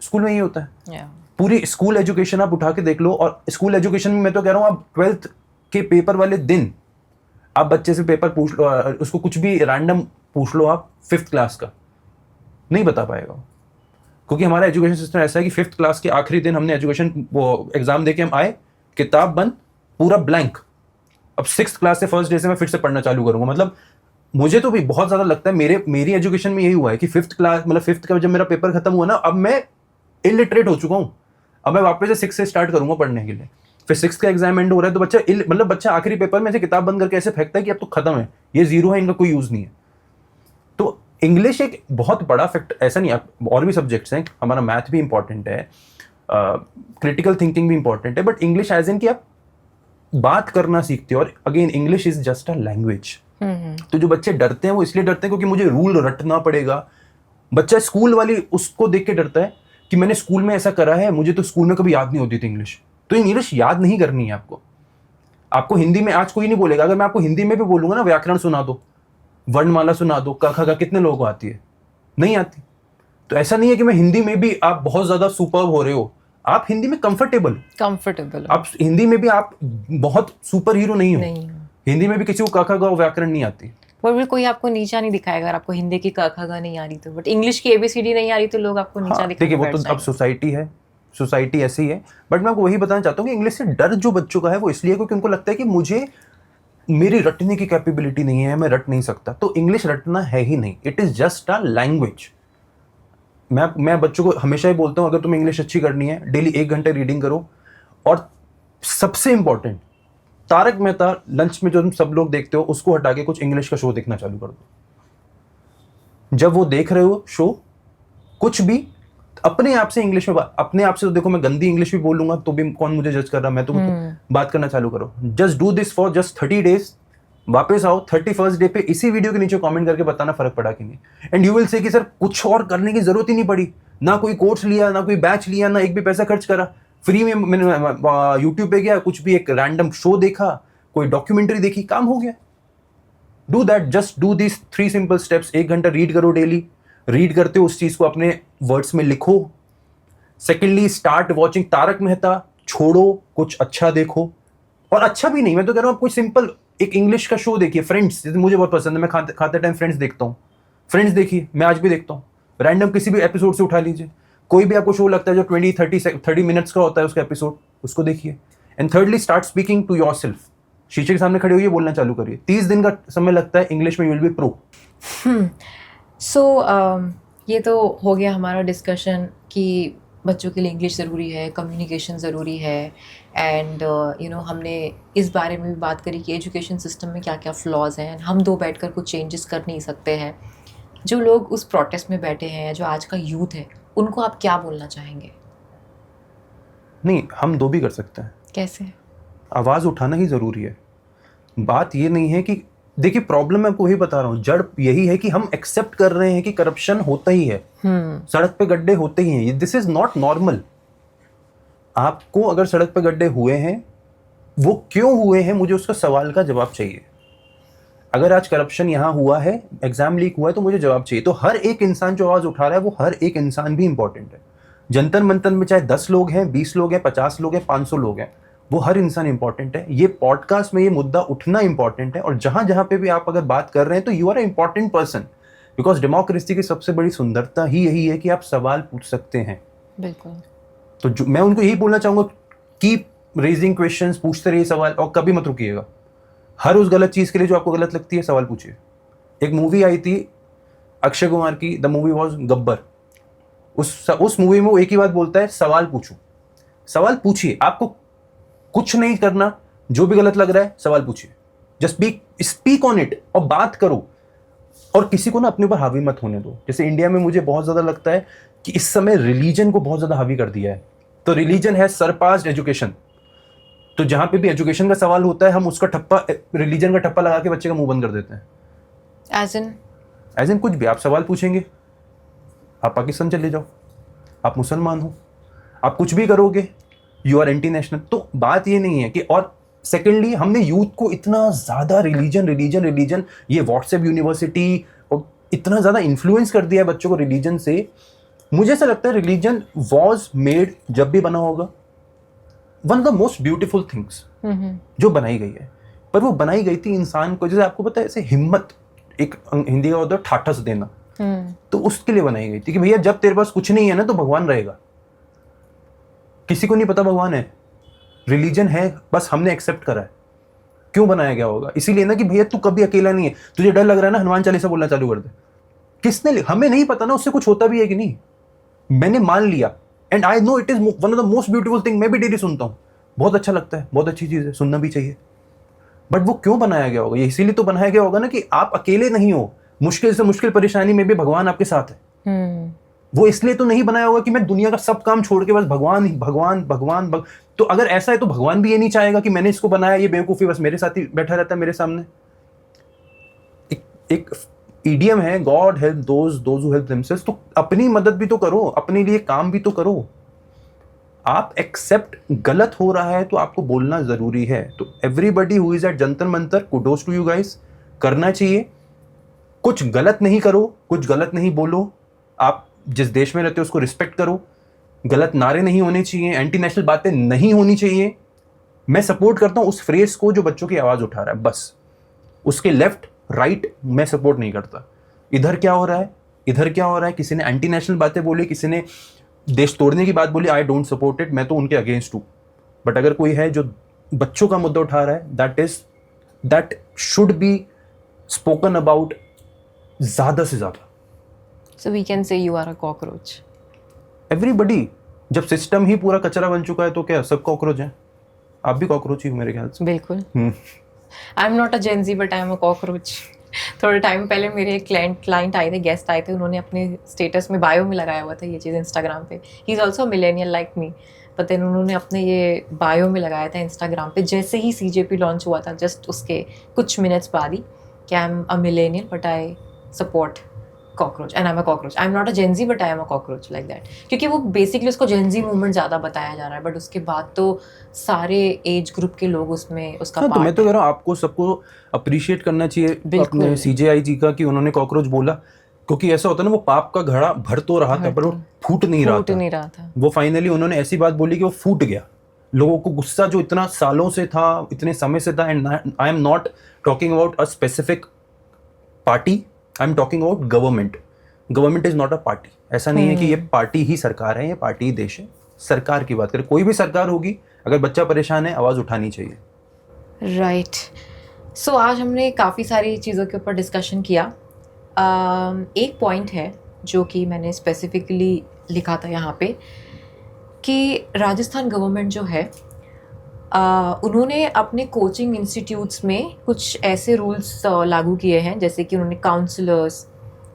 स्कूल में यही होता है। पूरी स्कूल एजुकेशन आप उठा के देख लो, और स्कूल एजुकेशन में मैं तो कह रहा हूँ, आप 12th के पेपर वाले दिन आप बच्चे से पेपर पूछ लो, उसको कुछ भी रैंडम पूछ लो आप 5th क्लास का, नहीं बता पाएगा, क्योंकि हमारा एजुकेशन सिस्टम ऐसा है कि 5th क्लास के आखिरी दिन हमने एजुकेशन वो एग्जाम देके हम आए, किताब बंद, पूरा ब्लैंक। अब 6th क्लास से फर्स्ट डे से मैं फिर से पढ़ना चालू करूंगा। मतलब मुझे तो भी बहुत ज़्यादा लगता है, मेरी एजुकेशन में यही हुआ है कि 5th क्लास, मतलब 5th का जब मेरा पेपर खत्म हुआ ना, अब मैं इलिटरेट हो चुका हूँ। अब मैं वापस से 6 से स्टार्ट करूंगा पढ़ने के लिए। फिर 6th का एग्जाम एंड हो रहा है तो बच्चा बच्चा आखिरी पेपर में से किताब बंद करके ऐसे फेंकता है कि अब तो खत्म है, ये 0 है, इनका कोई यूज़ नहीं है। तो इंग्लिश एक बहुत बड़ा फैक्ट, ऐसा नहीं, और भी सब्जेक्ट्स हैं, हमारा मैथ भी इंपॉर्टेंट है, क्रिटिकल थिंकिंग भी इंपॉर्टेंट है, बट इंग्लिश एज इन कि आप बात करना सीखते हो। और again English is just a language. तो जो बच्चे डरते हैं वो इसलिए डरते हैं क्योंकि मुझे रूल रटना पड़ेगा। बच्चा स्कूल वाली उसको देख के डरता है कि मैंने स्कूल में ऐसा करा है, मुझे तो स्कूल में कभी याद नहीं होती थी इंग्लिश। तो इंग्लिश याद नहीं करनी है आपको हिंदी में आज कोई नहीं बोलेगा। अगर मैं आपको हिंदी में भी बोलूंगा ना, व्याकरण सुना दो, वर्णमाला सुना दो, क ख ग, कितने लोगों को आती है? नहीं आती। तो ऐसा नहीं है कि मैं हिंदी में भी आप बहुत ज्यादा सुपर्ब हो रहे हो, आप हिंदी में कंफर्टेबल, आप हिंदी में भी आप बहुत सुपर हीरो नहीं हो। हिंदी में भी किसी को क ख ग व्याकरण नहीं आती, और कोई आपको नीचा नहीं दिखाएगा अगर आपको हिंदी की क ख ग नहीं आ रही तो। बट इंग्लिश की ABCD नहीं आ रही तो लोग आपको नीचा दिखाएंगे। देखिए वो तो अब सोसाइटी है, सोसाइटी ऐसी ही है। बट मैं आपको वही बताना चाहता हूँ कि इंग्लिश से डर जो बच्चों का है वो इसलिए क्योंकि उनको लगता है कि मुझे मेरी रटने की कैपेबिलिटी नहीं है, मैं रट नहीं सकता। तो इंग्लिश रटना है ही नहीं, it is just a language. मैं बच्चों को हमेशा ही बोलता हूँ, अगर तुम्हें इंग्लिश अच्छी करनी है डेली 1 घंटे रीडिंग करो। और सबसे इंपॉर्टेंट, तारक मेहता लंच में जो तुम सब लोग देखते हो उसको हटा के कुछ इंग्लिश का शो देखना चालू कर दो। जब वो देख रहे हो शो, कुछ भी अपने आप से इंग्लिश में अपने आप से, तो देखो मैं गंदी इंग्लिश भी बोलूंगा तो भी कौन मुझे जज कर रहा, मैं तो बात करना चालू करो। Just do this for just 30 days, वापस आओ 31st डे पे इसी वीडियो के नीचे कमेंट करके बताना फर्क पड़ा कि नहीं। एंड यू विल से कि सर कुछ और करने की जरूरत ही नहीं पड़ी, ना कोई कोर्स लिया, ना कोई बैच लिया, ना एक भी पैसा खर्च करा, फ्री में मैंने यूट्यूब पे गया, कुछ भी एक रैंडम शो देखा, कोई डॉक्यूमेंट्री देखी, काम हो गया। Do that, just do this 3 simple steps. 1 घंटा रीड करो डेली, रीड करते हो उस चीज को अपने वर्ड्स में लिखो। Secondly, start watching Tarak Mehta, छोड़ो कुछ अच्छा देखो। और अच्छा भी नहीं, मैं तो कह रहा हूँ कोई सिंपल एक इंग्लिश का शो देखिए, फ्रेंड्स, जैसे मुझे बहुत पसंद है, मैं खाते टाइम फ्रेंड्स देखता हूँ। फ्रेंड्स देखिए, मैं आज भी देखता हूँ, रैंडम किसी भी एपिसोड से उठा लीजिए, कोई भी आपको शो लगता है जो 20-30 मिनट्स का होता है उसका एपिसोड, उसको देखिए। And thirdly, start speaking to yourself. शीशे के सामने खड़े होइए, बोलना चालू करिए। 30 दिन का समय लगता है, इंग्लिश में यू विल बी प्रो। सो ये तो हो गया हमारा डिस्कशन कि बच्चों के लिए इंग्लिश ज़रूरी है, कम्युनिकेशन ज़रूरी है, एंड हमने इस बारे में भी बात करी कि एजुकेशन सिस्टम में क्या क्या फ्लॉज हैं। हम दो बैठकर कुछ चेंजेस कर नहीं सकते हैं। जो लोग उस प्रोटेस्ट में बैठे हैं, जो आज का यूथ है, उनको आप क्या बोलना चाहेंगे? नहीं, हम दो भी कर सकते हैं। कैसे? आवाज़ उठाना ही ज़रूरी है। बात ये नहीं है कि, देखिए प्रॉब्लम मैं आपको वही बता रहा हूँ, जड़ यही है कि हम एक्सेप्ट कर रहे हैं कि करप्शन होता ही है, सड़क पे गड्ढे होते ही हैं, दिस इज नॉट नॉर्मल। आपको अगर सड़क पे गड्ढे हुए हैं, वो क्यों हुए हैं, मुझे उसका सवाल का जवाब चाहिए। अगर आज करप्शन यहाँ हुआ है, एग्जाम लीक हुआ है, तो मुझे जवाब चाहिए। तो हर एक इंसान जो आवाज़ उठा रहा है, वो हर एक इंसान भी इंपॉर्टेंट है। जंतर मंतर में चाहे 10 लोग हैं, 20 लोग हैं, 50 लोग हैं, 500 लोग हैं, वो हर इंसान इंपॉर्टेंट है। ये पॉडकास्ट में ये मुद्दा उठना इंपॉर्टेंट है। और जहां जहां पे भी आप अगर बात कर रहे हैं तो you are a important person, because democracy की सबसे बड़ी सुंदरता ही यही है कि आप सवाल पूछ सकते हैं। बिल्कुल। तो मैं उनको यही बोलना चाहूंगा, कीप रेजिंग क्वेश्चंस, पूछते रहिए सवाल, और कभी मत रुकिएगा। हर उस गलत चीज के लिए जो आपको गलत लगती है, सवाल पूछिए। एक मूवी आई थी अक्षय कुमार की, द मूवी वॉज गब्बर। उस मूवी में वो एक ही बात बोलता है, सवाल पूछो। सवाल पूछिए, आपको कुछ नहीं करना, जो भी गलत लग रहा है सवाल पूछिए, जस्ट स्पीक ऑन इट और बात करो। और किसी को ना अपने ऊपर हावी मत होने दो। जैसे इंडिया में मुझे बहुत ज्यादा लगता है कि इस समय रिलीजन को बहुत ज्यादा हावी कर दिया है। तो रिलीजन है सरपास्ड एजुकेशन। तो जहां पे भी एजुकेशन का सवाल होता है, हम उसका ठप्पा, रिलीजन का ठप्पा लगा के बच्चे का मुंह बंद कर देते हैं। एज इन कुछ भी आप सवाल पूछेंगे, आप पाकिस्तान चले जाओ, आप मुसलमान हो, आप कुछ भी करोगे, यू आर एंटी नेशनल। तो बात ये नहीं है कि, और सेकेंडली, हमने यूथ को इतना ज़्यादा रिलीजन, ये व्हाट्सएप यूनिवर्सिटी और इतना ज़्यादा इन्फ्लुएंस कर दिया है बच्चों को रिलीजन से। मुझे ऐसा लगता है रिलीजन वॉज मेड, जब भी बना होगा, one of the most beautiful things जो बनाई गई है। पर वो बनाई गई थी इंसान को, जैसे आपको पता है, ऐसे हिम्मत, एक हिंदी का होता है ठाठस देना, तो उसके लिए बनाई गई थी कि भैया जब तेरे पास कुछ नहीं है ना, तो भगवान रहेगा। किसी को नहीं पता भगवान है, रिलीजन है, बस हमने एक्सेप्ट करा है। क्यों बनाया गया होगा? इसीलिए ना कि भैया तू कभी अकेला नहीं है, तुझे डर लग रहा है ना, हनुमान चालीसा बोलना चालू कर दे। किसने? हमें नहीं पता ना उससे कुछ होता भी है कि नहीं। मैंने मान लिया, and I no it is one of the most beautiful thing. मैं भी डेली सुनता हूँ, बहुत अच्छा लगता है, बहुत अच्छी चीज़ है, सुनना भी चाहिए। बट वो क्यों बनाया गया होगा? ये इसीलिए तो बनाया गया होगा ना कि आप अकेले नहीं हो, मुश्किल से मुश्किल परेशानी में भी भगवान आपके साथ है। वो इसलिए तो नहीं बनाया होगा कि मैं दुनिया का सब काम छोड़ के बस भगवान। तो अगर ऐसा है तो भगवान भी ये नहीं चाहेगा कि मैंने इसको बनाया, ये बेवकूफ़ी बस मेरे साथ ही बैठा रहता है मेरे सामने। एक ईडियम है, God help those who help themselves. तो अपनी मदद भी तो करो, अपने लिए काम भी तो करो। आप एक्सेप्ट, गलत हो रहा है तो आपको बोलना जरूरी है। तो everybody who is at Jantar Mantar, kudos to you guys, करना चाहिए। कुछ गलत नहीं करो, कुछ गलत नहीं बोलो। आप जिस देश में रहते हो उसको रिस्पेक्ट करो। गलत नारे नहीं होने चाहिए, एंटी नेशनल बातें नहीं होनी चाहिए। मैं सपोर्ट करता हूं उस फ्रेज को जो बच्चों की आवाज उठा रहा है, बस। उसके लेफ्ट राइट मैं सपोर्ट नहीं करता। इधर क्या हो रहा है, किसी ने एंटी नेशनल बातें बोली, किसी ने देश तोड़ने की बात बोली, आई डोंट सपोर्ट इट, मैं तो उनके अगेंस्ट हूँ। बट अगर कोई है जो बच्चों का मुद्दा उठा रहा है, that should be spoken about ज़्यादा से ज़्यादा। So we can say you are a cockroach. Everybody, जब सिस्टम ही पूरा कचरा बन चुका है तो क्या सब कॉकरोच हैं? आप भी कॉकरोच ही हो मेरे ख्याल से। बिल्कुल। I am not a Gen Z but I am a cockroach. थोड़े टाइम पहले मेरे एक क्लाइंट आए थे, गेस्ट आए थे, उन्होंने अपने स्टेटस में बायो में लगाया हुआ था ये चीज़ इंस्टाग्राम पे। He is also millennial like me, but then उन्होंने अपने ये बायो में लगाया था इंस्टाग्राम पे जैसे ही CJP लॉन्च हुआ था, जस्ट उसके कुछ मिनट्स बाद ही, कि I am a millennial but I support cockroach and I am a cockroach. I am not a Gen Z but I am a cockroach, like that. क्योंकि वो बेसिकली उसको जेन ज़ी मूवमेंट ज़्यादा बताया जा रहा है, बट उसके बाद तो सारे एज ग्रुप के लोग उसमें उसका हाँ, तो मैं पार्ट तो कह रहा हूँ आपको सबको अप्रिशिएट करना चाहिए बिल्कुल। अपने CJI जी का कि उन्होंने कॉकरोच बोला, क्योंकि ऐसा होता है ना, वो पाप का घड़ा भर तो रहा था पर वो फूट नहीं रहा था। वो फाइनली उन्होंने ऐसी बात बोली कि वो फूट गया। लोगों को गुस्सा जो इतना सालों से था, इतने समय से था, and I am not talking about a specific party, I am talking about government. Government is not a party. ऐसा नहीं है कि ये पार्टी ही सरकार है, ये पार्टी ही देश है। सरकार की बात करें, कोई भी सरकार होगी, अगर बच्चा परेशान है आवाज़ उठानी चाहिए। राइट। सो आज हमने काफ़ी सारी चीज़ों के ऊपर डिस्कशन किया। एक पॉइंट है जो कि मैंने स्पेसिफिकली लिखा था यहाँ पे, कि राजस्थान गवर्नमेंट जो है उन्होंने अपने कोचिंग इंस्टीट्यूट्स में कुछ ऐसे रूल्स लागू किए हैं, जैसे कि उन्होंने काउंसलर्स,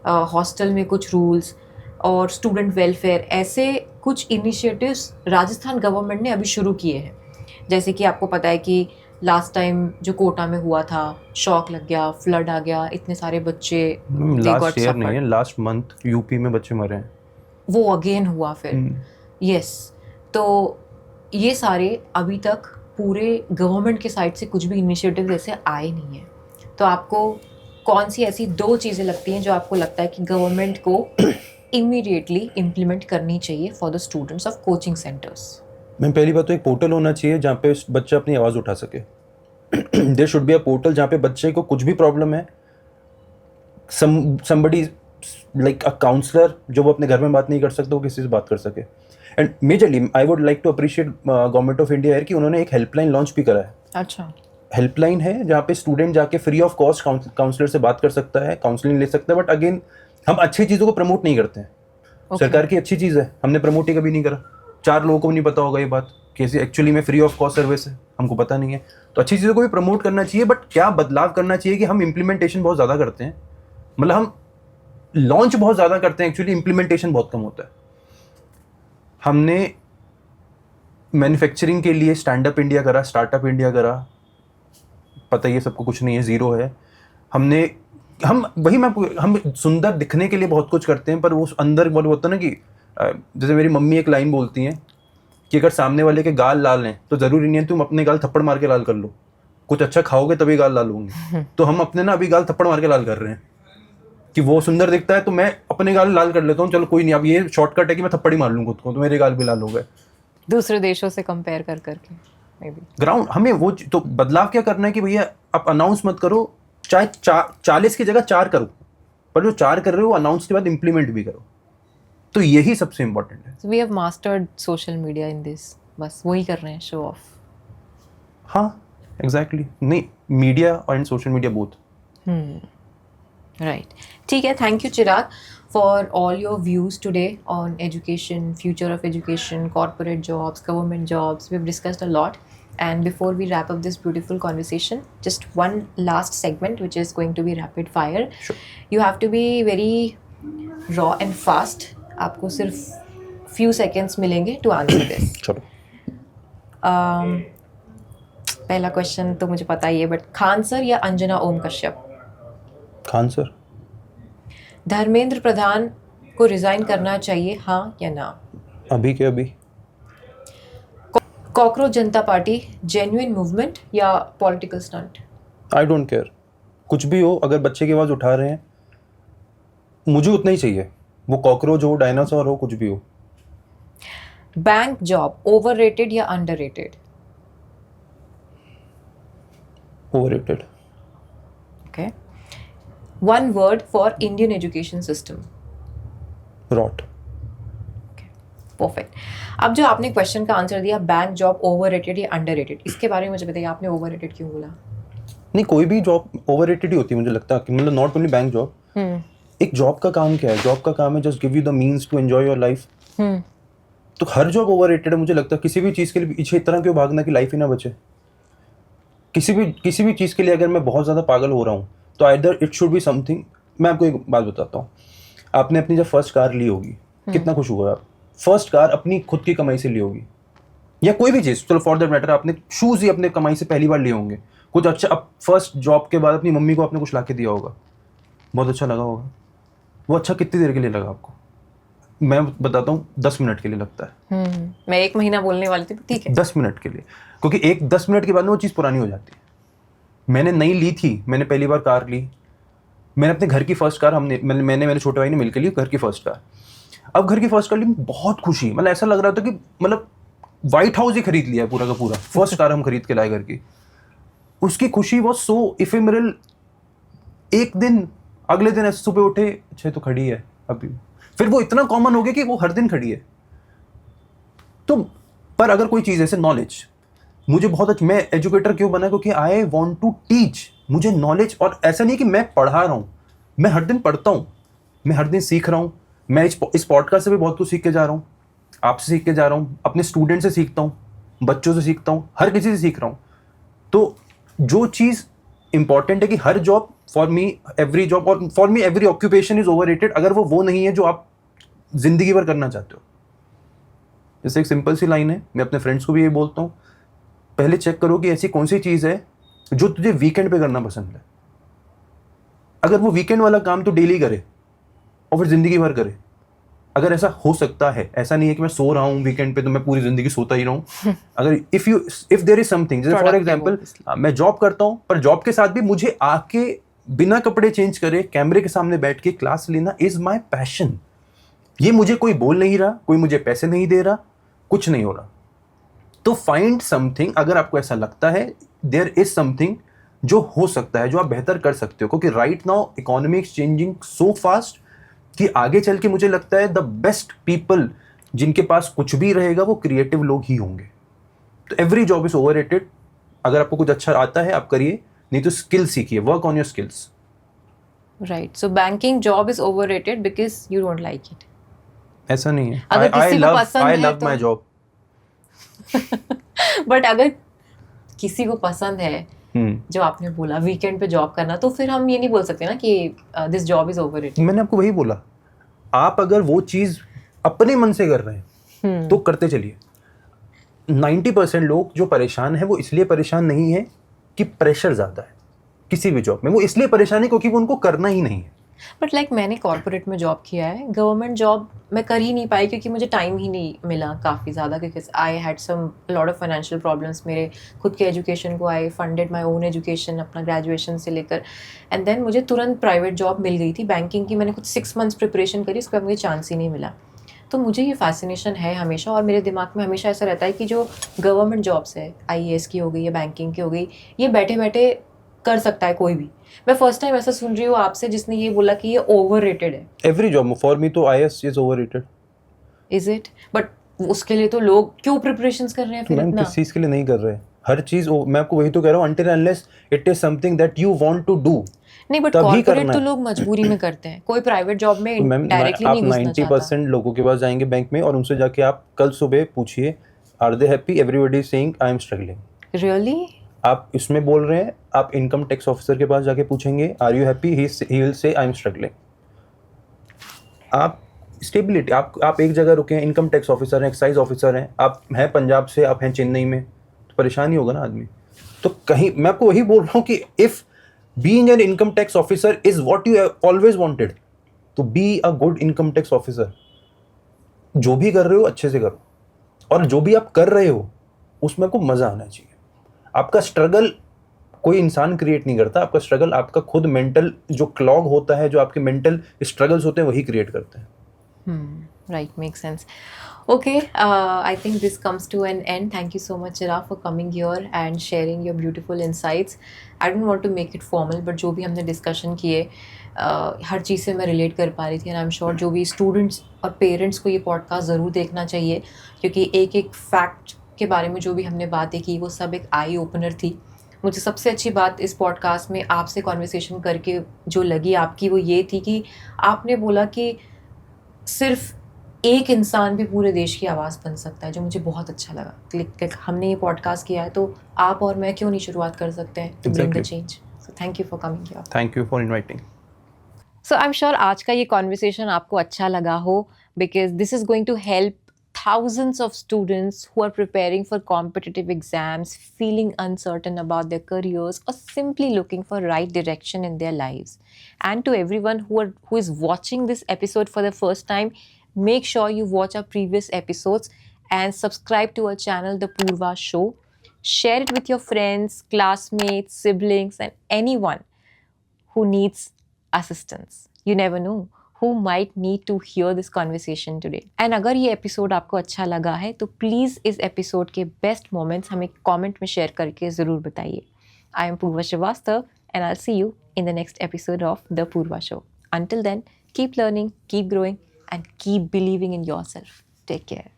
हॉस्टल में कुछ रूल्स और स्टूडेंट वेलफेयर, ऐसे कुछ इनिशिएटिव्स राजस्थान गवर्नमेंट ने अभी शुरू किए हैं। जैसे कि आपको पता है कि लास्ट टाइम जो कोटा में हुआ था, शॉक लग गया, फ्लड आ गया, इतने सारे बच्चे लास्ट ईयर नहीं है, लास्ट मंथ यूपी में बच्चे मरे हैं, वो अगेन हुआ फिर। यस, तो ये सारे अभी तक पूरे गवर्नमेंट के साइड से कुछ भी इनिशिएटिव ऐसे आए नहीं है। तो आपको कौन सी ऐसी 2 चीज़ें लगती हैं जो आपको लगता है कि गवर्नमेंट को इमीडिएटली इम्प्लीमेंट करनी चाहिए for the students of coaching centres? मैं पहली बात तो एक पोर्टल होना चाहिए जहाँ पे बच्चा अपनी आवाज़ उठा सके। There should be a portal जहाँ पे बच्चे को कुछ भी प्रॉब्लम है, somebody like a counselor, जो वो अपने घर में बात नहीं कर सकते, वो किसी से बात कर सके। And majorly I would like to appreciate government of India कि उन्होंने एक हेल्पलाइन लॉन्च भी करा है। अच्छा, हेल्पलाइन है जहाँ पे स्टूडेंट जाके फ्री ऑफ कॉस्ट काउंसलर से बात कर सकता है, काउंसलिंग ले सकता है। बट अगेन हम अच्छी चीज़ों को प्रमोट नहीं करते हैं। सरकार की अच्छी चीज़ है, हमने प्रमोट ही कभी नहीं करा। 4 लोगों को भी नहीं पता होगा ये बात कि एक्चुअली में फ्री ऑफ कॉस्ट सर्विस है, हमको पता नहीं है। तो अच्छी चीज़ों को भी प्रमोट करना चाहिए, बट क्या बदलाव करना चाहिए कि हम इम्प्लीमेंटेशन बहुत ज़्यादा करते हैं। मतलब हम लॉन्च बहुत ज़्यादा करते हैं, एक्चुअली इम्प्लीमेंटेशन बहुत कम होता है। हमने मैन्युफैक्चरिंग के लिए स्टैंड अप इंडिया करा, स्टार्टअप इंडिया करा, पता ही है सबको कुछ नहीं है, ज़ीरो है। हम सुंदर दिखने के लिए बहुत कुछ करते हैं, पर वो अंदर वो होता है ना कि जैसे मेरी मम्मी एक लाइन बोलती हैं कि अगर सामने वाले के गाल लाल हैं तो ज़रूरी नहीं है तुम अपने गाल थप्पड़ मार के लाल कर लो, कुछ अच्छा खाओगे तभी गाल लाल होंगे। तो हम अपने ना अभी गाल थप्पड़ मार के लाल कर रहे हैं कि वो सुंदर दिखता है तो मैं अपने गाल लाल कर लेता हूँ, चलो कोई नहीं, अब ये शॉर्टकट है कि मैं थप्पड़ ही मार लूँ खुद को तो मेरे गाल भी लाल हो गए। दूसरे देशों से कंपेयर कर करके मे बी ग्राउंड हमें वो तो बदलाव क्या करना है कि भैया आप अनाउंस मत करो, चाहे 40 की जगह 4 करो, पर जो 4 कर रहे हो अनाउंस के बाद इम्प्लीमेंट भी करो। तो यही सबसे इम्पोर्टेंट है। We have mastered social media in this, बस वही कर रहे हैं, शो ऑफ। हाँ एग्जैक्टली, नहीं मीडिया और सोशल मीडिया बोथ। राइट, ठीक है। Thank you Chirag for all your views today on education, future of education, corporate jobs, government jobs. We have discussed a lot, and before we wrap up this beautiful conversation, just one last segment which is going to be rapid fire. Sure. You have to be very raw and fast. आपको सिर्फ few seconds मिलेंगे to answer this. चलो पहला question तो मुझे पता ही है, but Khan sir या अंजना ओम कश्यप? खान सर। धर्मेंद्र प्रधान को रिजाइन करना चाहिए, हाँ या ना? अभी के अभी। कॉकरोच जनता पार्टी जेन्युइन मूवमेंट या political stunt? I don't care, कुछ भी हो, अगर बच्चे की आवाज़ उठा रहे हैं मुझे उतना ही चाहिए, वो कॉकरोच हो, डायनासोर हो, कुछ भी हो। बैंक जॉब ओवररेटेड या underrated? Overrated. Okay, one word for Indian education system? Rote. Perfect. अब जो आपने क्वेश्चन का आंसर दिया बैंक जॉब ओवररेटेड या अंडररेटेड, इसके बारे में मुझे बताइए, आपने ओवररेटेड क्यों बोला? नहीं, कोई भी जॉब ओवररेटेड ही होती है मुझे लगता है, मतलब नॉट ओनली बैंक जॉब। एक जॉब का काम क्या है? जॉब का काम है just give you the means to enjoy your life. तो हर जॉब ओवररेटेड है मुझे लगता है। किसी भी चीज़ के लिए पीछे इतना क्यों भागना कि लाइफ ही ना बचे? किसी भी चीज़ के लिए अगर मैं बहुत ज़्यादा पागल हो रहा हूँ तो either it should be something. मैं आपको एक बात बताता हूँ, आपने अपनी जब फर्स्ट कार ली होगी कितना खुश हुआ आप? फर्स्ट कार अपनी खुद की कमाई से ली होगी, या कोई भी चीज़, चलो फॉर दैट मैटर आपने शूज़ ही अपने कमाई से पहली बार लिए होंगे, कुछ अच्छा। अब फर्स्ट जॉब के बाद अपनी मम्मी को आपने कुछ ला के दिया होगा, बहुत अच्छा लगा होगा। वो अच्छा कितनी देर के लिए लगा आपको? मैं बताता हूँ, 10 मिनट के लिए लगता है। मैं 1 महीना बोलने वाली थी, ठीक है 10 मिनट के लिए, क्योंकि 10 मिनट के बाद में वो चीज़ पुरानी हो जाती है। मैंने नई ली थी, मैंने पहली बार कार ली, मैंने अपने घर की फर्स्ट कार मैंने मेरे छोटे भाई ने मिलकर ली घर की फर्स्ट कार। अब घर की फर्स्ट कार ली, बहुत खुशी, मतलब ऐसा लग रहा था कि मतलब व्हाइट हाउस ही खरीद लिया है पूरा का पूरा। फर्स्ट कार हम खरीद के लाए घर की। उसकी खुशी वो सो इफेमरल। एक दिन, अगले दिन ऐसे सुबह उठे, अच्छा तो खड़ी है अभी, फिर वो इतना कॉमन हो गया कि वो हर दिन खड़ी है। तो पर अगर कोई चीज़ ऐसे नॉलेज, मुझे बहुत अच्छा, मैं एजुकेटर क्यों बना? क्योंकि आई वॉन्ट टू टीच। मुझे नॉलेज, और ऐसा नहीं कि मैं पढ़ा रहा हूँ, मैं हर दिन पढ़ता हूँ, मैं हर दिन सीख रहा हूँ। मैं इस पॉडकास्ट से भी बहुत कुछ सीख के जा रहा हूँ, आपसे सीख के जा रहा हूँ, अपने स्टूडेंट से सीखता हूँ, बच्चों से सीखता हूँ, हर किसी से सीख रहा हूँ। तो जो चीज़ इंपॉर्टेंट है कि हर job, for me every job और for me every occupation is overrated, अगर वो नहीं है जो आप जिंदगी भर करना चाहते हो। जैसे एक सिंपल सी लाइन है, मैं अपने फ्रेंड्स को भी ये बोलता हूँ, पहले चेक करो कि ऐसी कौन सी चीज़ है जो तुझे वीकेंड पे करना पसंद है। अगर वो वीकेंड वाला काम तो डेली करे और फिर जिंदगी भर करे, अगर ऐसा हो सकता है, ऐसा नहीं है कि मैं सो रहा हूँ वीकेंड पे तो मैं पूरी जिंदगी सोता ही रहूँ। अगर इफ देयर इज समथिंग, जैसे फॉर एग्जांपल मैं जॉब करता हूँ, पर जॉब के साथ भी मुझे आके बिना कपड़े चेंज करे कैमरे के सामने बैठ के क्लास लेना इज माई पैशन। ये मुझे कोई बोल नहीं रहा, कोई मुझे पैसे नहीं दे रहा, कुछ नहीं हो रहा। तो फाइंड समथिंग, अगर आपको ऐसा लगता है देयर इज समथिंग जो हो सकता है, जो आप बेहतर कर सकते हो, क्योंकि right now economy is changing so fast कि आगे चल के मुझे लगता है द बेस्ट पीपल जिनके पास कुछ भी रहेगा वो क्रिएटिव लोग ही होंगे। तो एवरी जॉब इज ओवररेटेड। अगर आपको कुछ अच्छा आता है आप करिए, नहीं तो स्किल सीखिए, work on your skills. Right, so banking job is overrated because you don't like it. ऐसा नहीं है, अगर किसी को पसंद आई है लव तो- माई जॉब। बट अगर किसी को पसंद है जो आपने बोला वीकेंड पे जॉब करना, तो फिर हम ये नहीं बोल सकते ना कि दिस जॉब इज ओवररेटेड। मैंने आपको वही बोला, आप अगर वो चीज़ अपने मन से कर रहे हैं तो करते चलिए। 90% लोग जो परेशान है वो इसलिए परेशान नहीं है कि प्रेशर ज़्यादा है किसी भी जॉब में, वो इसलिए परेशान है क्योंकि वो उनको करना ही नहीं है। बट लाइक मैंने कॉर्पोरेट में जॉब किया है, गवर्नमेंट जॉब मैं कर ही नहीं पाई क्योंकि मुझे टाइम ही नहीं मिला काफ़ी ज़्यादा, क्योंकि I had some lot of financial problems. मेरे खुद के एजुकेशन को I funded my own education अपना ग्रेजुएशन से लेकर, एंड देन मुझे तुरंत प्राइवेट जॉब मिल गई थी बैंकिंग की। मैंने कुछ 6 months प्रिपरेशन करी, उसके बाद मुझे चांस ही नहीं मिला। तो मुझे ये फैसिनेशन है हमेशा, और मेरे दिमाग में हमेशा ऐसा रहता है कि जो गवर्नमेंट जॉब्स है, IAS की हो गई या बैंकिंग की हो गई, ये बैठे बैठे कर सकता है कोई भी। मैं फर्स्ट टाइम ऐसा सुन रही हूँ आपसे जिसने ये बोला कि ये ओवररेटेड है। एवरी जॉब फॉर मी तो IAS is overrated. Is it? But उसके लिए तो लोग क्यों प्रिपरेशंस कर रहे हैं फिर मैम इतना? किस चीज़ के लिए नहीं कर रहे? हर चीज़ मैं आपको वही तो कह रहा हूँ, until unless it is something that you want to do, नहीं, बट तभी कॉर्पोरेट करना तो है। लोग मजबूरी में करते हैं। कोई प्राइवेट जॉब में मैम डायरेक्टली आप नहीं घुसना 90% लोगों के पास जाएंगे बैंक में और उनसे जाके आप कल सुबह पूछिए are they happy, everybody is saying I am struggling. चाहता। रियली? आप इसमें बोल रहे हैं, आप इनकम टैक्स ऑफिसर के पास जाके पूछेंगे are you happy, he will say I am struggling. आप स्टेबिलिटी, आप एक जगह रुके हैं, इनकम टैक्स ऑफिसर हैं, एक्साइज ऑफिसर हैं, आप हैं पंजाब से, आप हैं चेन्नई में, तो परेशान ही होगा ना आदमी। तो कहीं मैं आपको वही बोल रहा हूँ कि if being an income tax officer is what you always wanted, तो be a good income tax officer. जो भी कर रहे हो अच्छे से करो, और जो भी आप कर रहे हो उसमें आपको मज़ा आना चाहिए। आपका स्ट्रगल कोई इंसान क्रिएट नहीं करता, आपका स्ट्रगल आपका खुद मेंटल जो क्लॉग होता है, जो आपके मेंटल स्ट्रगल्स होते हैं वही क्रिएट करते हैं। Right, makes sense. Okay, I think this comes to an end. Thank you so much, Chirag, for coming here and sharing your beautiful insights. I don't want to make it formal, but जो भी हमने discussion किए हर चीज़ से मैं relate कर पा रही थी, एंड आई एम श्योर जो भी स्टूडेंट्स और पेरेंट्स को ये पॉडकास्ट ज़रूर देखना चाहिए, क्योंकि एक एक फैक्ट के बारे में जो भी हमने बातें की वो सब एक आई ओपनर थी. मुझे सबसे अच्छी बात इस पॉडकास्ट में आपसे कॉन्वर्सेशन करके जो लगी आपकी वो ये थी कि आपने बोला कि सिर्फ एक इंसान भी पूरे देश की आवाज़ बन सकता है, जो मुझे बहुत अच्छा लगा. लाइक हमने ये पॉडकास्ट किया है तो आप और मैं क्यों नहीं शुरुआत कर सकते हैं to bring the change. So thank you for coming here. Thank you for inviting. So I am sure आज का ये कॉन्वर्सेशन आपको अच्छा लगा हो, because this is going to help thousands of students who are preparing for competitive exams, feeling uncertain about their careers, or simply looking for right direction in their lives. And to everyone who is watching this episode for the first time, make sure you watch our previous episodes and subscribe to our channel, The Purva Show. Share it with your friends, classmates, siblings, and anyone who needs assistance. You never know who might need to hear this conversation today. And अगर ये episode आपको अच्छा लगा है तो please इस episode के best moments हमें कमेंट में शेयर करके ज़रूर बताइए. I am Purva Shrivastava and I'll see you in the next episode of The Purva Show. Until then, keep learning, keep growing, and keep believing in yourself. Take care.